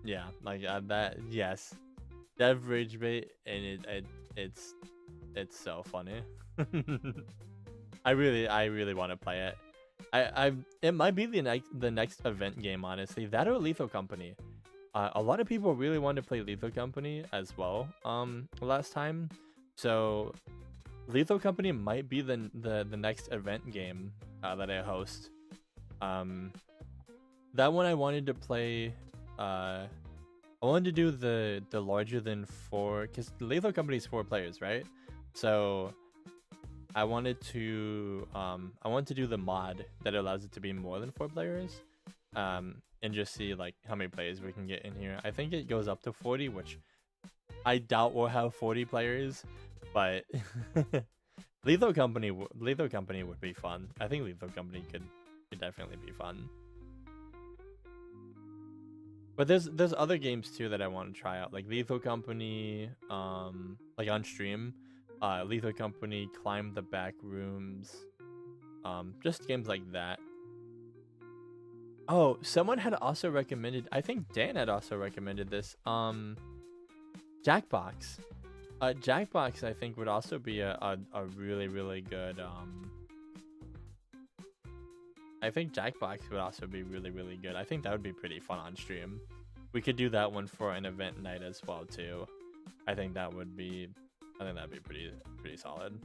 Yeah, like that. Yes, Dev Rage Bait, and it's so funny. I really want to play it. It might be the next event game, honestly. That or Lethal Company. A lot of people really wanted to play Lethal Company as well. Last time, so Lethal Company might be the next event game that I host. That one I wanted to play. I wanted to do the larger than 4, because Lethal Company is 4 players, right? So I wanted to do the mod that allows it to be more than 4 players, and just see like how many players we can get in here. I think it goes up to 40, which I doubt we'll have 40 players, but Lethal Company would be fun. I think Lethal Company could definitely be fun. But there's other games too that I want to try out, like Lethal Company, like on stream, Lethal Company, Climb the Back Rooms, just games like that. Oh, someone had also recommended, I think Dan had also recommended this, Jackbox. Jackbox I think would also be a really, really good, I think Jackbox would also be really, really good. I think that would be pretty fun on stream. We could do that one for an event night as well too. I think that'd be pretty solid.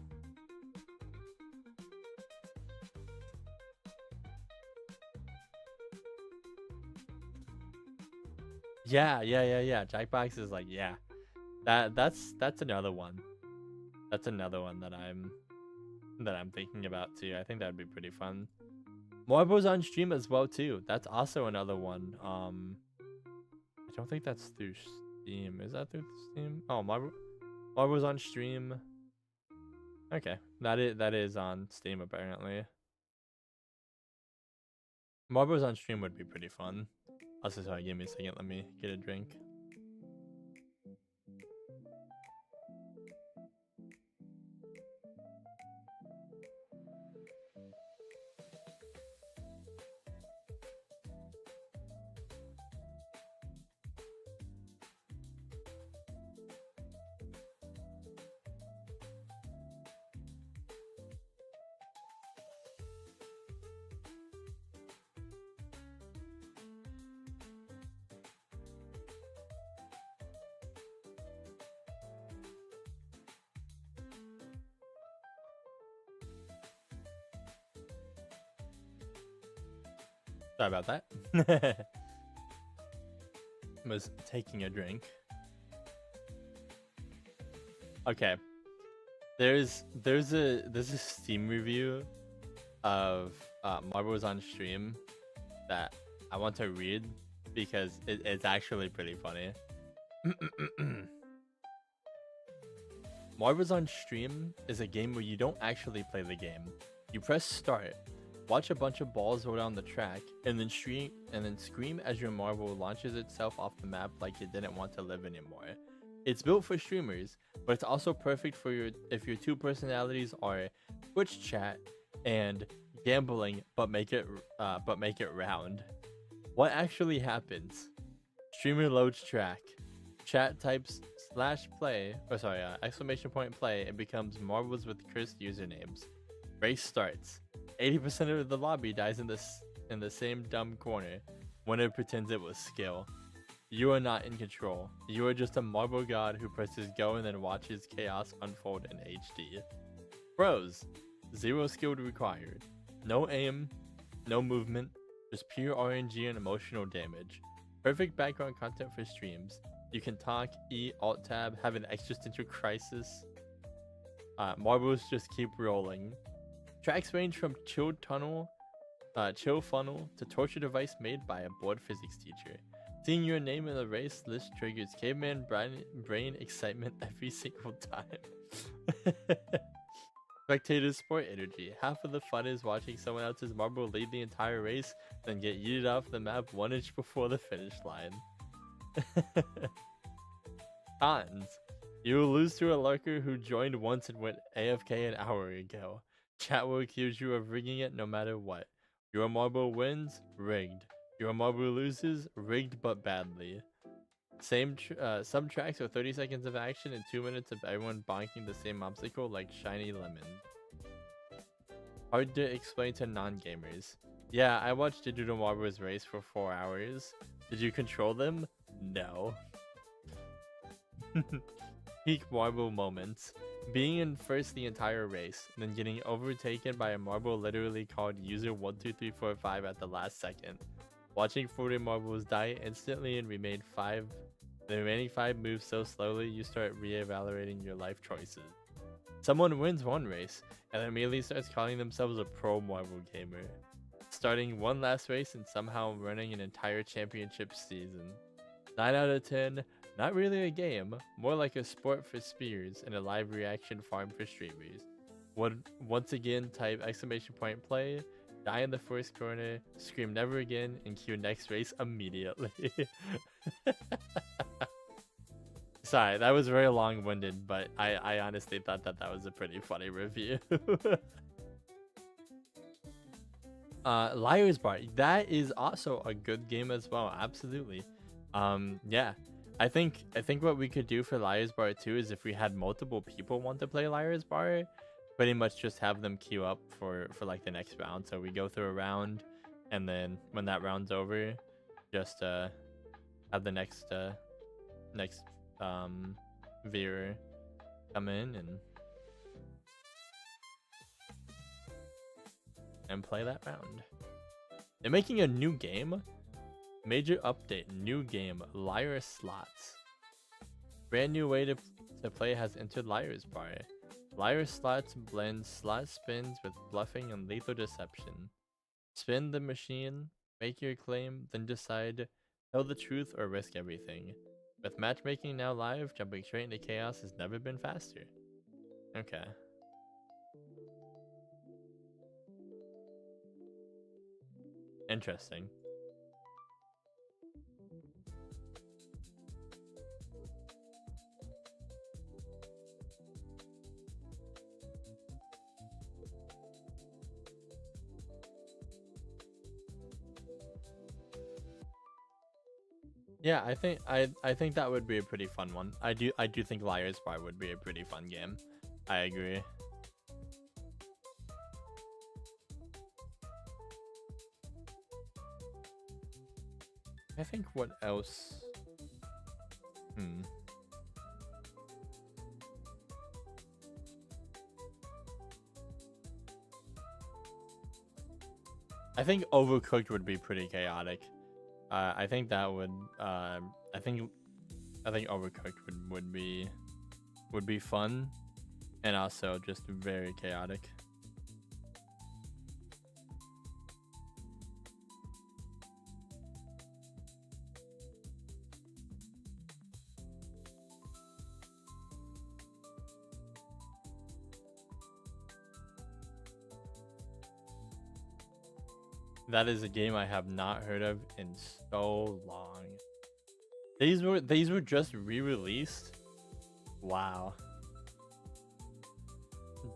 Yeah. Jackbox is like, yeah. That's another one. That's another one that I'm thinking about too. I think that'd be pretty fun. Marbles on stream as well too. That's also another one. I don't think that's through Steam. Is that through Steam? Oh, Marbles on stream. Okay, that is on Steam apparently. Marbles on stream would be pretty fun. Also, sorry, give me a second. Let me get a drink. Sorry about that. Was taking a drink. Okay. There's a Steam review of Marbles on stream that I want to read because it's actually pretty funny. Marbles on stream is a game where you don't actually play the game. You press start, watch a bunch of balls roll down the track, and then scream as your marble launches itself off the map like it didn't want to live anymore. It's built for streamers, but it's also perfect for if your two personalities are Twitch chat and gambling, but make it round. What actually happens? Streamer loads track. Chat types /play, !play, and becomes marbles with cursed usernames. Race starts. 80% of the lobby dies in the same dumb corner. Winner pretends it was skill. You are not in control. You are just a marble god who presses go and then watches chaos unfold in HD. Pros: 0 skill required. No aim, no movement, just pure RNG and emotional damage. Perfect background content for streams. You can talk, eat, alt tab, have an existential crisis. Marbles just keep rolling. Tracks range from chill funnel to torture device made by a bored physics teacher. Seeing your name in the race list triggers caveman brain excitement every single time. Spectator sport energy. Half of the fun is watching someone else's marble lead the entire race, then get yeeted off the map 1 inch before the finish line. Cons. You will lose to a lurker who joined once and went AFK an hour ago. Chat will accuse you of rigging it no matter what. Your marble wins, rigged. Your marble loses, rigged but badly. Some tracks are 30 seconds of action and 2 minutes of everyone bonking the same obstacle like shiny lemon. Hard to explain to non-gamers. Yeah, I watched Digital Marbles race for 4 hours. Did you control them? No. Peak marble moments. Being in first the entire race, then getting overtaken by a marble literally called user 12345 at the last second. Watching 40 marbles die instantly and the remaining 5 move so slowly you start re-evaluating your life choices. Someone wins one race and immediately starts calling themselves a pro marble gamer. Starting one last race and somehow running an entire championship season. 9 out of 10. Not really a game, more like a sport for spears and a live reaction farm for streamers. Would once again type !play Die in the first corner, scream never again, and queue next race immediately. Sorry, that was very long-winded, but I honestly thought that that was a pretty funny review. Liar's Bar, that is also a good game as well. Absolutely. Yeah, I think what we could do for Liar's Bar too is if we had multiple people want to play Liar's Bar, pretty much just have them queue up for like the next round. So we go through a round, and then when that round's over, just have the next viewer come in and play that round. They're making a new game. Major update, new game, Liar Slots. Brand new way to play has entered Liar's Bar. Liar Slots blends slot spins with bluffing and lethal deception. Spin the machine, make your claim, then decide, tell the truth or risk everything. With matchmaking now live, jumping straight into chaos has never been faster. Okay. Interesting. Yeah, I think that would be a pretty fun one. I do think Liar's Bar would be a pretty fun game. I agree. I think what else? I think Overcooked would be pretty chaotic. I think that would. I think Overcooked would be fun, and also just very chaotic. That is a game I have not heard of in so long. These were just re-released. Wow.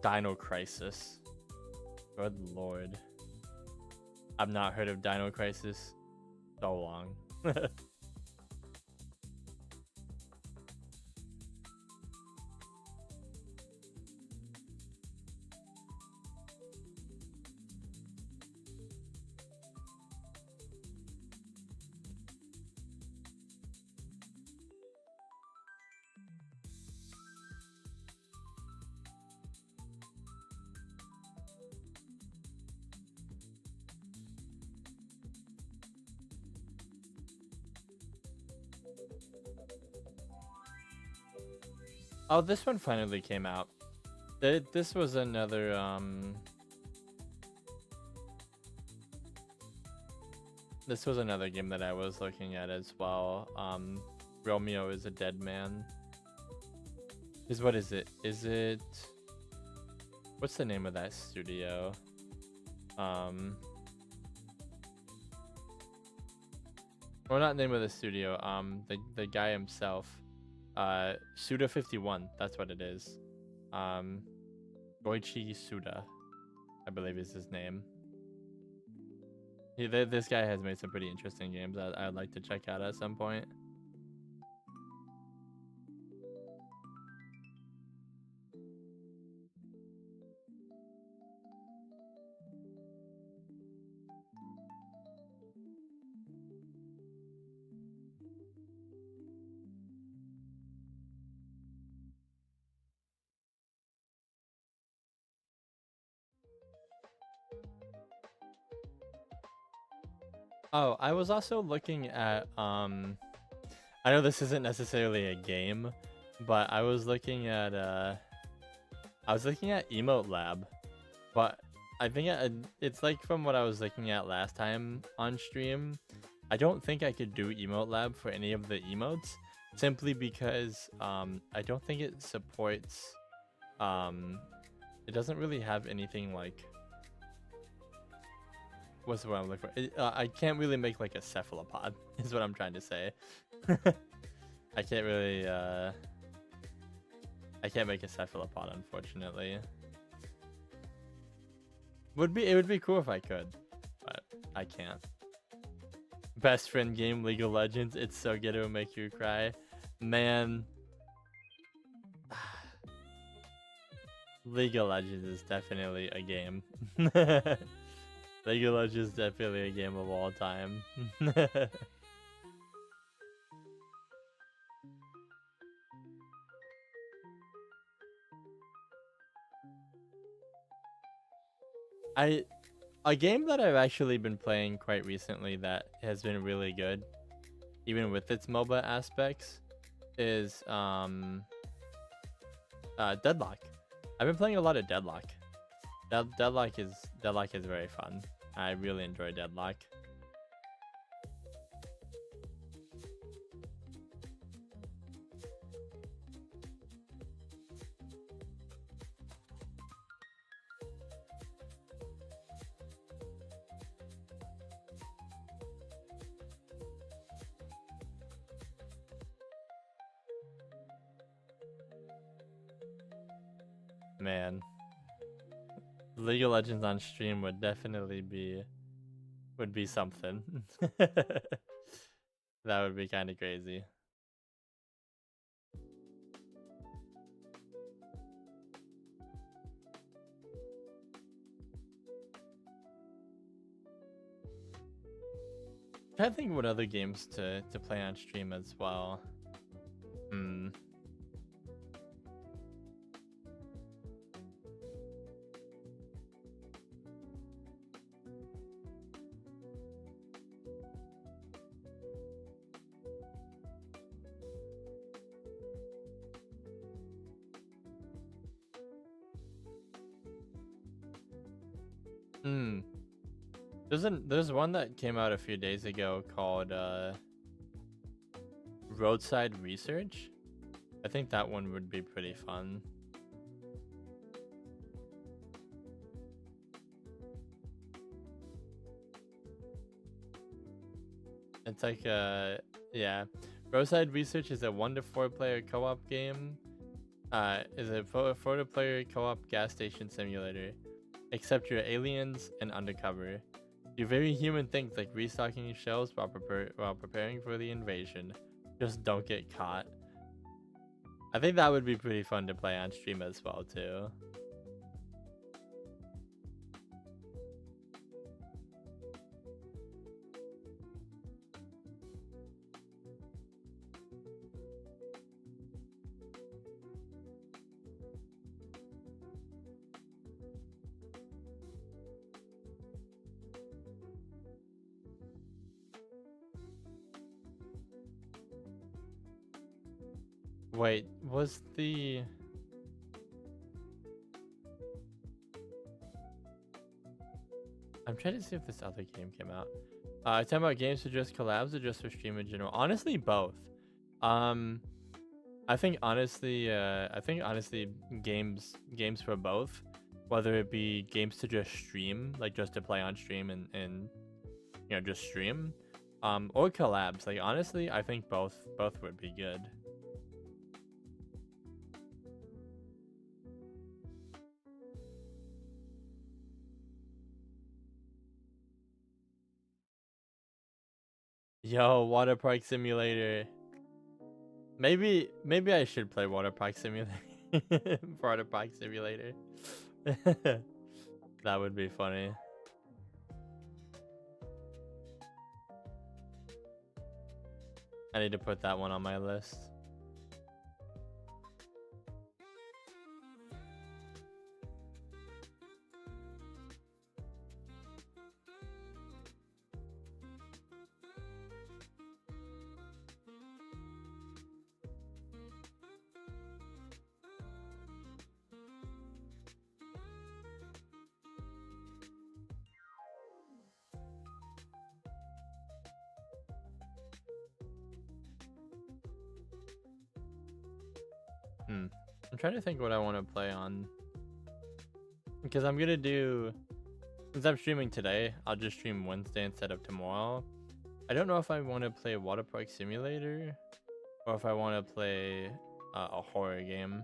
Dino Crisis. Good lord. I've not heard of Dino Crisis so long. Oh, this one finally came out. This was another this was another game that I was looking at as well. Romeo is a Dead Man. What is it? Is it, what's the name of that studio? Or not name of the studio. The guy himself. Suda 51, that's what it is. Goichi Suda, I believe is his name. This guy has made some pretty interesting games that I'd like to check out at some point. Oh, I was also looking at I know this isn't necessarily a game, but I was looking at Emote Lab, but I think it's like from what I was looking at last time on stream, I don't think I could do Emote Lab for any of the emotes, simply because I don't think it supports it doesn't really have anything like what's the word I'm looking for? I can't really make like a cephalopod. Is what I'm trying to say. I can't really. I can't make a cephalopod, unfortunately. It would be cool if I could, but I can't. Best friend game, League of Legends. It's so good, it'll make you cry, man. League of Legends is definitely a game. League of Legends is definitely a game of all time. A game that I've actually been playing quite recently that has been really good, even with its MOBA aspects, is Deadlock. I've been playing a lot of Deadlock. Deadlock is very fun. I really enjoy Deadlock. Man, League of Legends on stream would definitely be something. That would be kind of crazy. I'm trying to think what other games to play on stream as well. There's one that came out a few days ago called Roadside Research. I think that one would be pretty fun. It's like yeah, Roadside Research is a 1 to 4 player co-op game. Is a 4 to player co-op gas station simulator. Except you're aliens and undercover. Do very human things like restocking shelves while preparing for the invasion. Just don't get caught. I think that would be pretty fun to play on stream as well too. Wait, was the... I'm trying to see if this other game came out. Talking about games for just collabs or just for stream in general. Honestly, both. I think honestly games for both. Whether it be games to just stream, like just to play on stream and you know, just stream. Or collabs. Like honestly, I think both would be good. Yo, Water Park Simulator. Maybe I should play Water Park Simulator. Water Park Simulator. That would be funny. I need to put that one on my list. I'm trying to think what I want to play on. Because I'm gonna do Since I'm streaming today, I'll just stream Wednesday instead of tomorrow. I don't know if I want to play Water Park Simulator or if I want to play a horror game.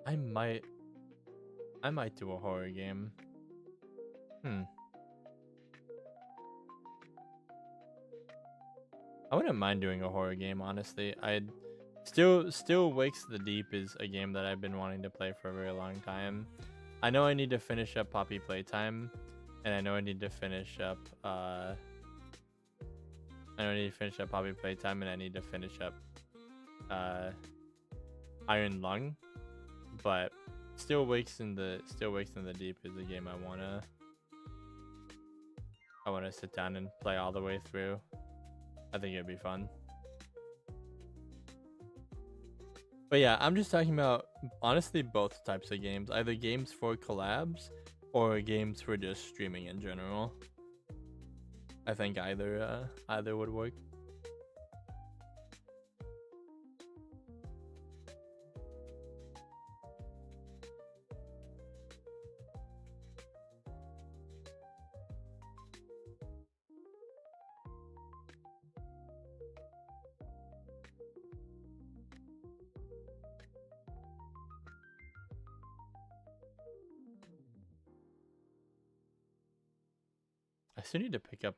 I might do a horror game. I wouldn't mind doing a horror game, honestly. I'd still Wakes the Deep is a game that I've been wanting to play for a very long time. I know I need to finish up Poppy Playtime, and I know I need to finish up Poppy Playtime, and I need to finish up Iron Lung. But Still Wakes in the Deep is a game I wanna sit down and play all the way through. I think it'd be fun. But yeah, I'm just talking about honestly both types of games, either games for collabs or games for just streaming in general. I think either would work. I still need to pick up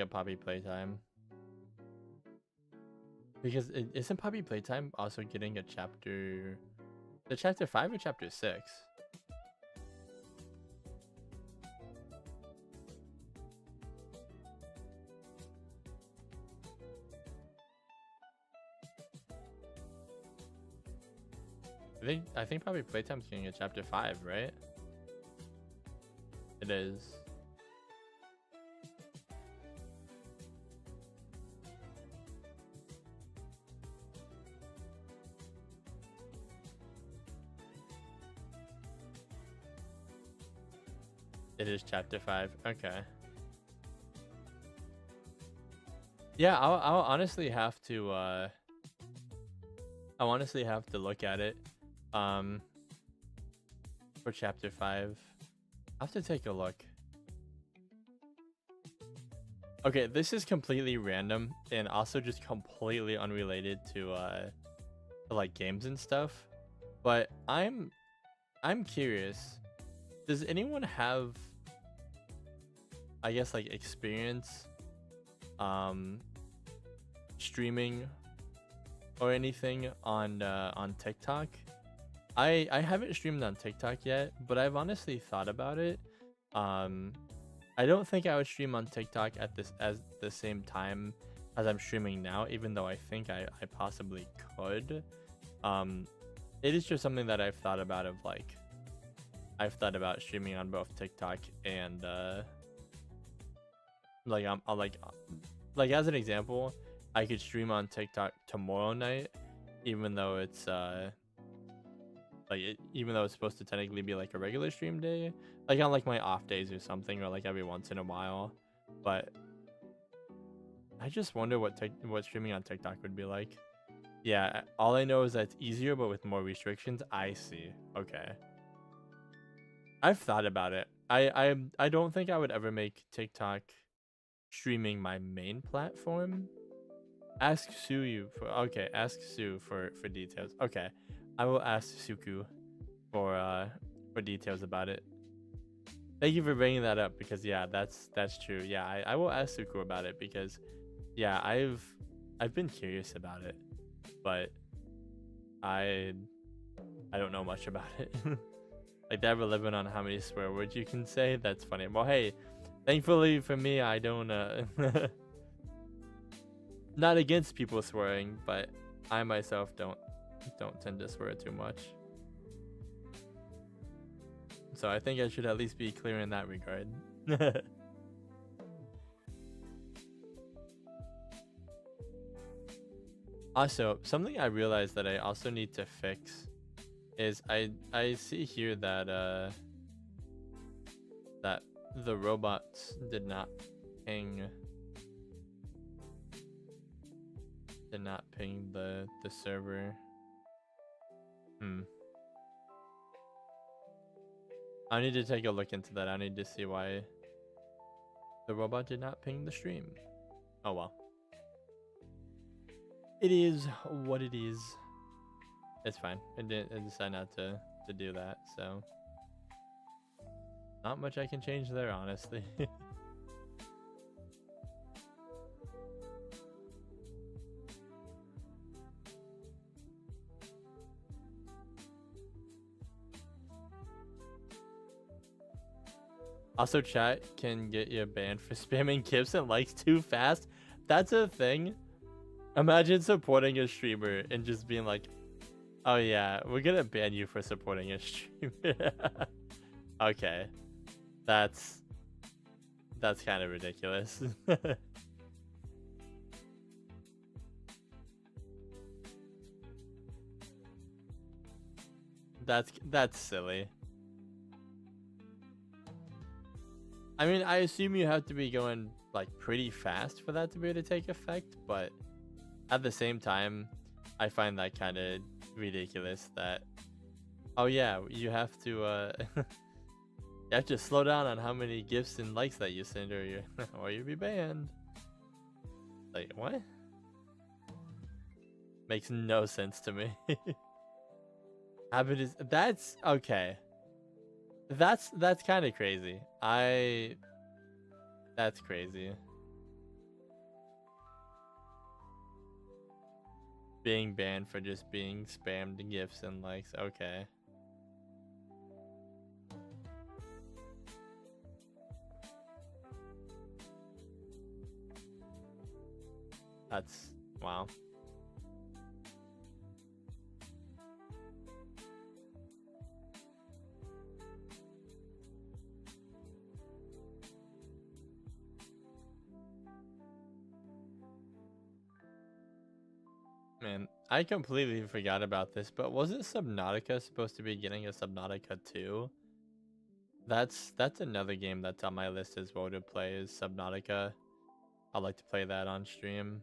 Poppy Playtime. Because isn't Poppy Playtime also getting a chapter... The chapter 5 or chapter 6? I think Poppy Playtime's getting a chapter 5, right? It is. It is chapter 5. Okay. Yeah, I'll honestly have to look at it for chapter 5. I'll have to take a look. Okay, this is completely random and also just completely unrelated to like games and stuff. But I'm curious. Does anyone have, I guess, like experience streaming or anything on TikTok? I haven't streamed on TikTok yet, but I've honestly thought about it. I don't think I would stream on TikTok at the same time as I'm streaming now, even though I think I possibly could. It is just something that I've thought about I've thought about streaming on both TikTok and like as an example, I could stream on TikTok tomorrow night, even though it's even though it's supposed to technically be like a regular stream day, like on like my off days or something, or like every once in a while. But I just wonder what streaming on TikTok would be like. Yeah, all I know is that it's easier but with more restrictions. I see. Okay. I've thought about it. I don't think I would ever make TikTok streaming my main platform. Ask Sue for details. Okay. I will ask Suku for details about it. Thank you for bringing that up, because yeah, that's true. Yeah, I will ask Suku about it, because yeah, I've been curious about it, but I don't know much about it. Like, they have a limit on how many swear words you can say. That's funny. Well, hey, thankfully for me, I don't not against people swearing, but I myself don't tend to swear too much. So I think I should at least be clear in that regard. Also, something I realized that I also need to fix is I see here that that the robots did not ping the server. I need to take a look into that. I need to see why the robot did not ping the stream. Oh well. It is what it is. It's fine. I decided not to do that, so not much I can change there, honestly. Also, chat can get you banned for spamming gifs and likes too fast. That's a thing. Imagine supporting a streamer and just being like, oh yeah, we're gonna ban you for supporting a streamer. Okay. That's kind of ridiculous. That's silly. I mean, I assume you have to be going like pretty fast for that to be able to take effect, but at the same time, I find that kind of ridiculous that, oh yeah, you have to you have to slow down on how many gifts and likes that you send or you or you'll be banned. Like, what? Makes no sense to me. Habit is that's okay. That's kind of crazy. That's crazy. Being banned for just being spammed gifts and likes. Okay. That's wow. Man, I completely forgot about this, but wasn't Subnautica supposed to be getting a Subnautica 2? That's another game that's on my list as well to play is Subnautica. I'd like to play that on stream.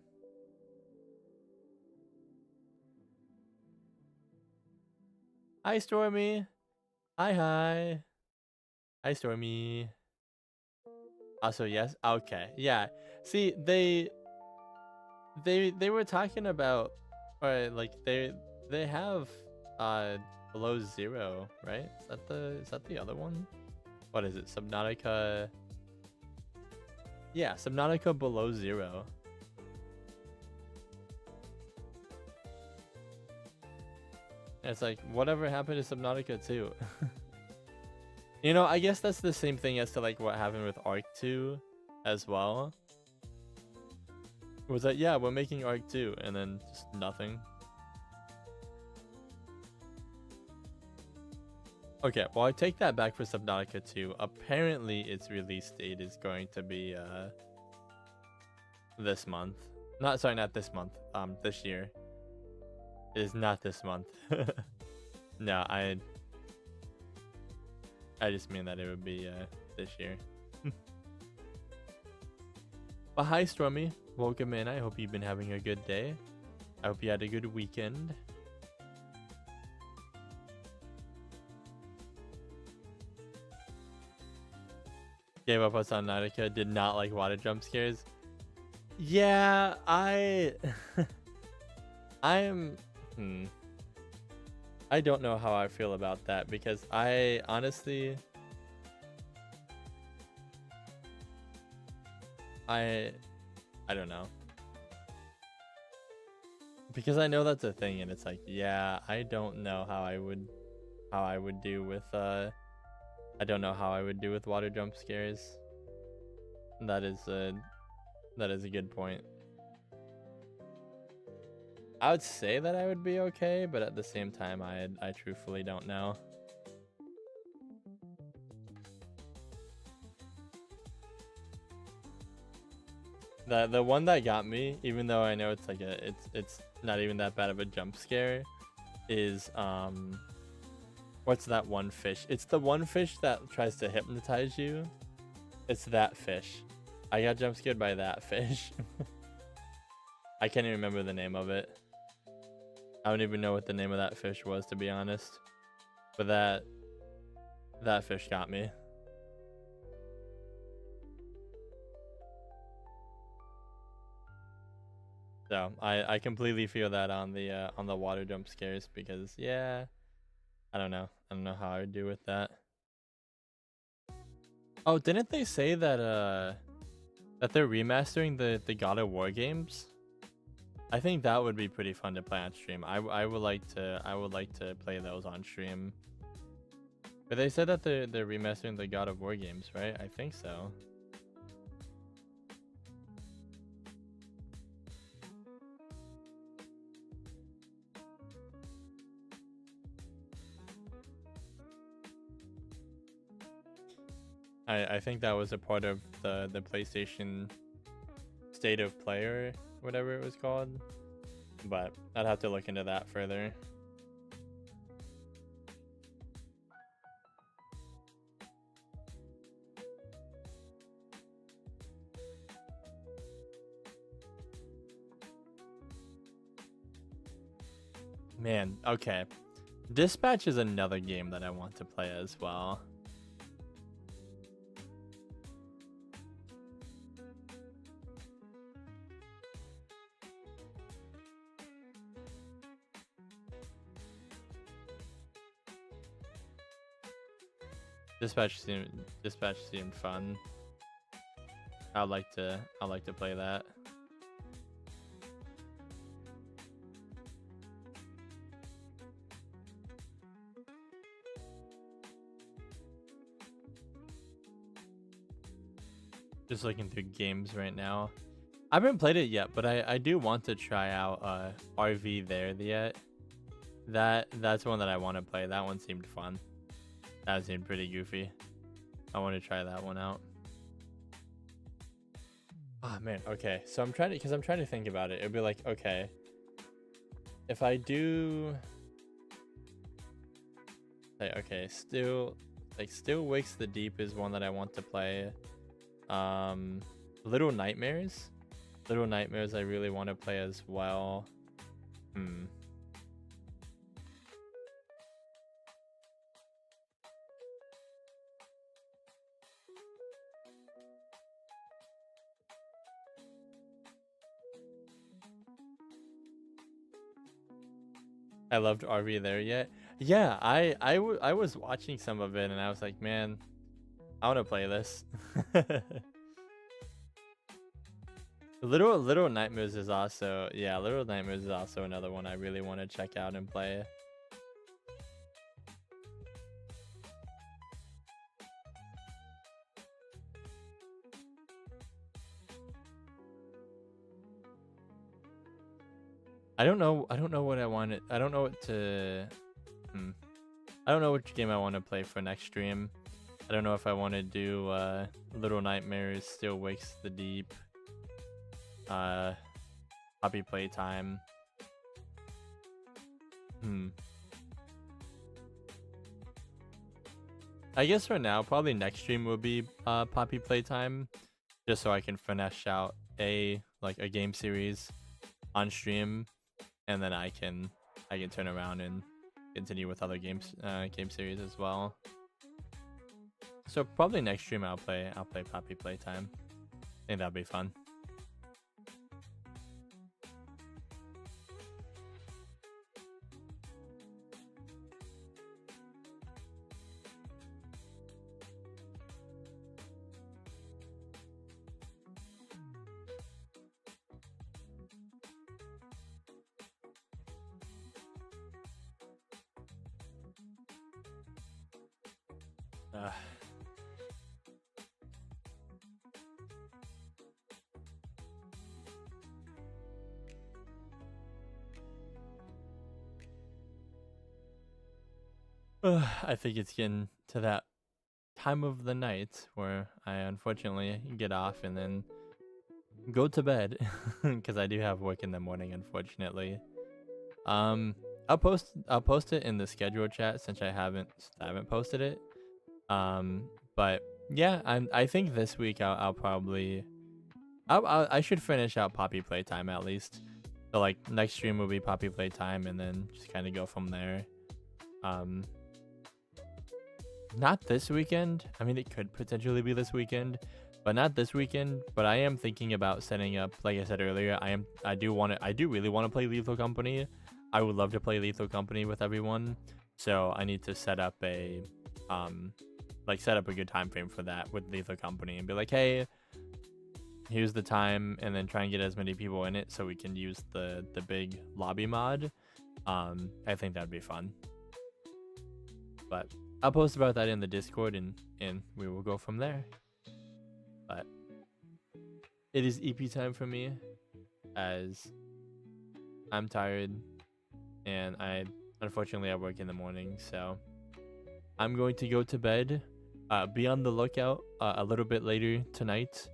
Hi Stormy. Hi. Hi Stormy. Also yes. Okay. Yeah. See, they were talking about, or like they have below zero, right? Is that the other one? What is it? Subnautica. Yeah, Subnautica below zero. And it's like, whatever happened to Subnautica 2? You know, I guess that's the same thing as to like what happened with Arc 2 as well. Was that, yeah, we're making Arc 2 and then just nothing. Okay, well I take that back for Subnautica 2. Apparently its release date is going to be this month. Not this month. This year. It is not this month. No, I just mean that it would be this year. But hi Stormy, welcome in. I hope you've been having a good day. I hope you had a good weekend. Gave up on Subnautica, did not like water jump scares. Yeah, I don't know how I feel about that because I honestly I don't know. Because I know that's a thing and it's like, yeah, I don't know how I would do with I don't know how I would do with water jump scares. That is a good point. I would say that I would be okay, but at the same time I truthfully don't know. The one that got me, even though I know it's like it's not even that bad of a jump scare, is what's that one fish? It's the one fish that tries to hypnotize you. It's that fish. I got jump scared by that fish. I can't even remember the name of it. I don't even know what the name of that fish was, to be honest. But That fish got me. So I completely feel that on the water jump scares, because yeah, I don't know how I would do with that. Oh, didn't they say that that they're remastering the God of War games? I think that would be pretty fun to play on stream. I would like to play those on stream. But they said that they're remastering the God of War games, right? I think so. I think that was a part of the PlayStation State of Play or whatever it was called. But I'd have to look into that further. Man, okay. Dispatch is another game that I want to play as well. Dispatch seemed fun. I'd like to play that. Just looking through games right now. I haven't played it yet, but I do want to try out RV There Yet. That's one that I want to play. That one seemed fun. That seemed pretty goofy. I want to try that one out. Oh man, okay. So I'm trying to think about it. It'd be like, okay, if I do like, okay, Still Wakes the Deep is one that I want to play. Little Nightmares I really want to play as well. I loved RV There Yet. Yeah, I was watching some of it and I was like, man, I want to play this. Little Nightmares is also, yeah, Little Nightmares is also another one I really want to check out and play. I don't know what I wanted. I don't know what to I don't know which game I want to play for next stream. I don't know if I want to do Little Nightmares, Still Wakes the Deep, Poppy Playtime. I guess for now, probably next stream will be Poppy Playtime, just so I can finish out a game series on stream, and then I can turn around and continue with other game series as well. So probably next stream I'll play Poppy Playtime. I think that'll be fun. I think it's getting to that time of the night where I unfortunately get off and then go to bed because I do have work in the morning, unfortunately. I'll post it in the schedule chat since I haven't posted it. But yeah, I think this week I should finish out Poppy Playtime at least. So like next stream will be Poppy Playtime and then just kind of go from there. Not this weekend. I mean, it could potentially be this weekend, but not this weekend. But I am thinking about setting up, like I said earlier, I do really want to play Lethal Company. I would love to play Lethal Company with everyone. So I need to set up a set up a good time frame for that with Lethal Company and be like, hey, here's the time, and then try and get as many people in it so we can use the big lobby mod. I think that'd be fun. But I'll post about that in the Discord, and we will go from there. But it is EP time for me, as I'm tired, and unfortunately I work in the morning, so I'm going to go to bed. Be on the lookout a little bit later tonight.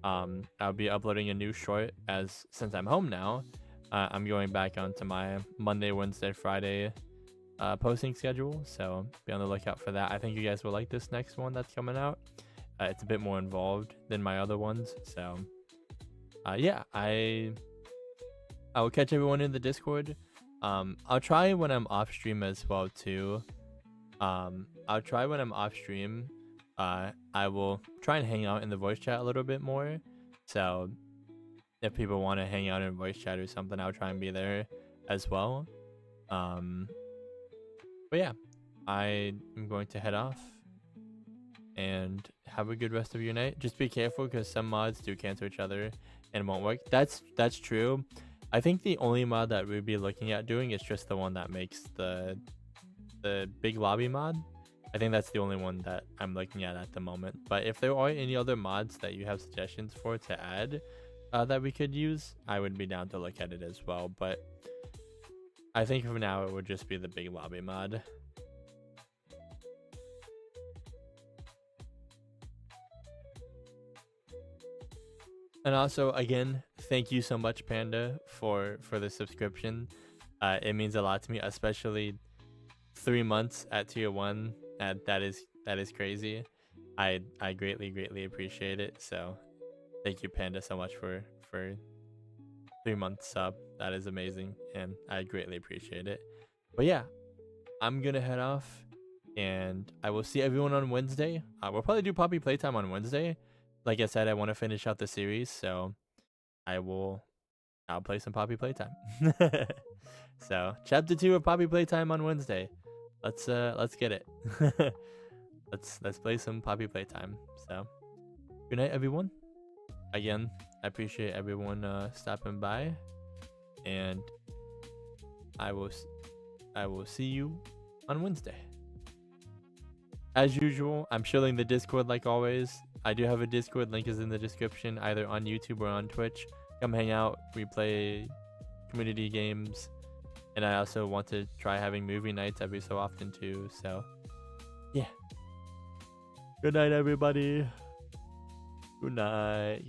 I'll be uploading a new short, as since I'm home now, I'm going back onto my Monday, Wednesday, Friday posting schedule, so be on the lookout for that. I think you guys will like this next one that's coming out. It's a bit more involved than my other ones, so yeah, I will catch everyone in the Discord. I'll try when I'm off stream as well too. I'll try when I'm off stream. I will try and hang out in the voice chat a little bit more, so if people want to hang out in voice chat or something, I'll try and be there as well. But yeah, I am going to head off, and have a good rest of your night. Just be careful, because some mods do cancel each other and won't work. That's true. I think the only mod that we'd be looking at doing is just the one that makes the big lobby mod. I think that's the only one that I'm looking at the moment. But if there are any other mods that you have suggestions for to add that we could use, I would be down to look at it as well. But I think for now it would just be the big lobby mod. And also, again, thank you so much, Panda, for the subscription. It means a lot to me, especially 3 months at tier 1. That is crazy. I greatly appreciate it. So thank you, Panda, so much for 3 months sub. That is amazing, and I greatly appreciate it. But yeah, I'm gonna head off, and I will see everyone on Wednesday. We'll probably do Poppy Playtime on Wednesday. Like I said, I want to finish out the series, so I'll play some Poppy Playtime. So chapter 2 of Poppy Playtime on Wednesday. Let's get it. let's play some Poppy Playtime. So good night, everyone. Again, I appreciate everyone stopping by, and I will see you on Wednesday. As usual, I'm shilling the Discord like always. I do have a Discord, link is in the description, either on YouTube or on Twitch. Come hang out. We play community games, and I also want to try having movie nights every so often too. So yeah, good night, everybody. Good night.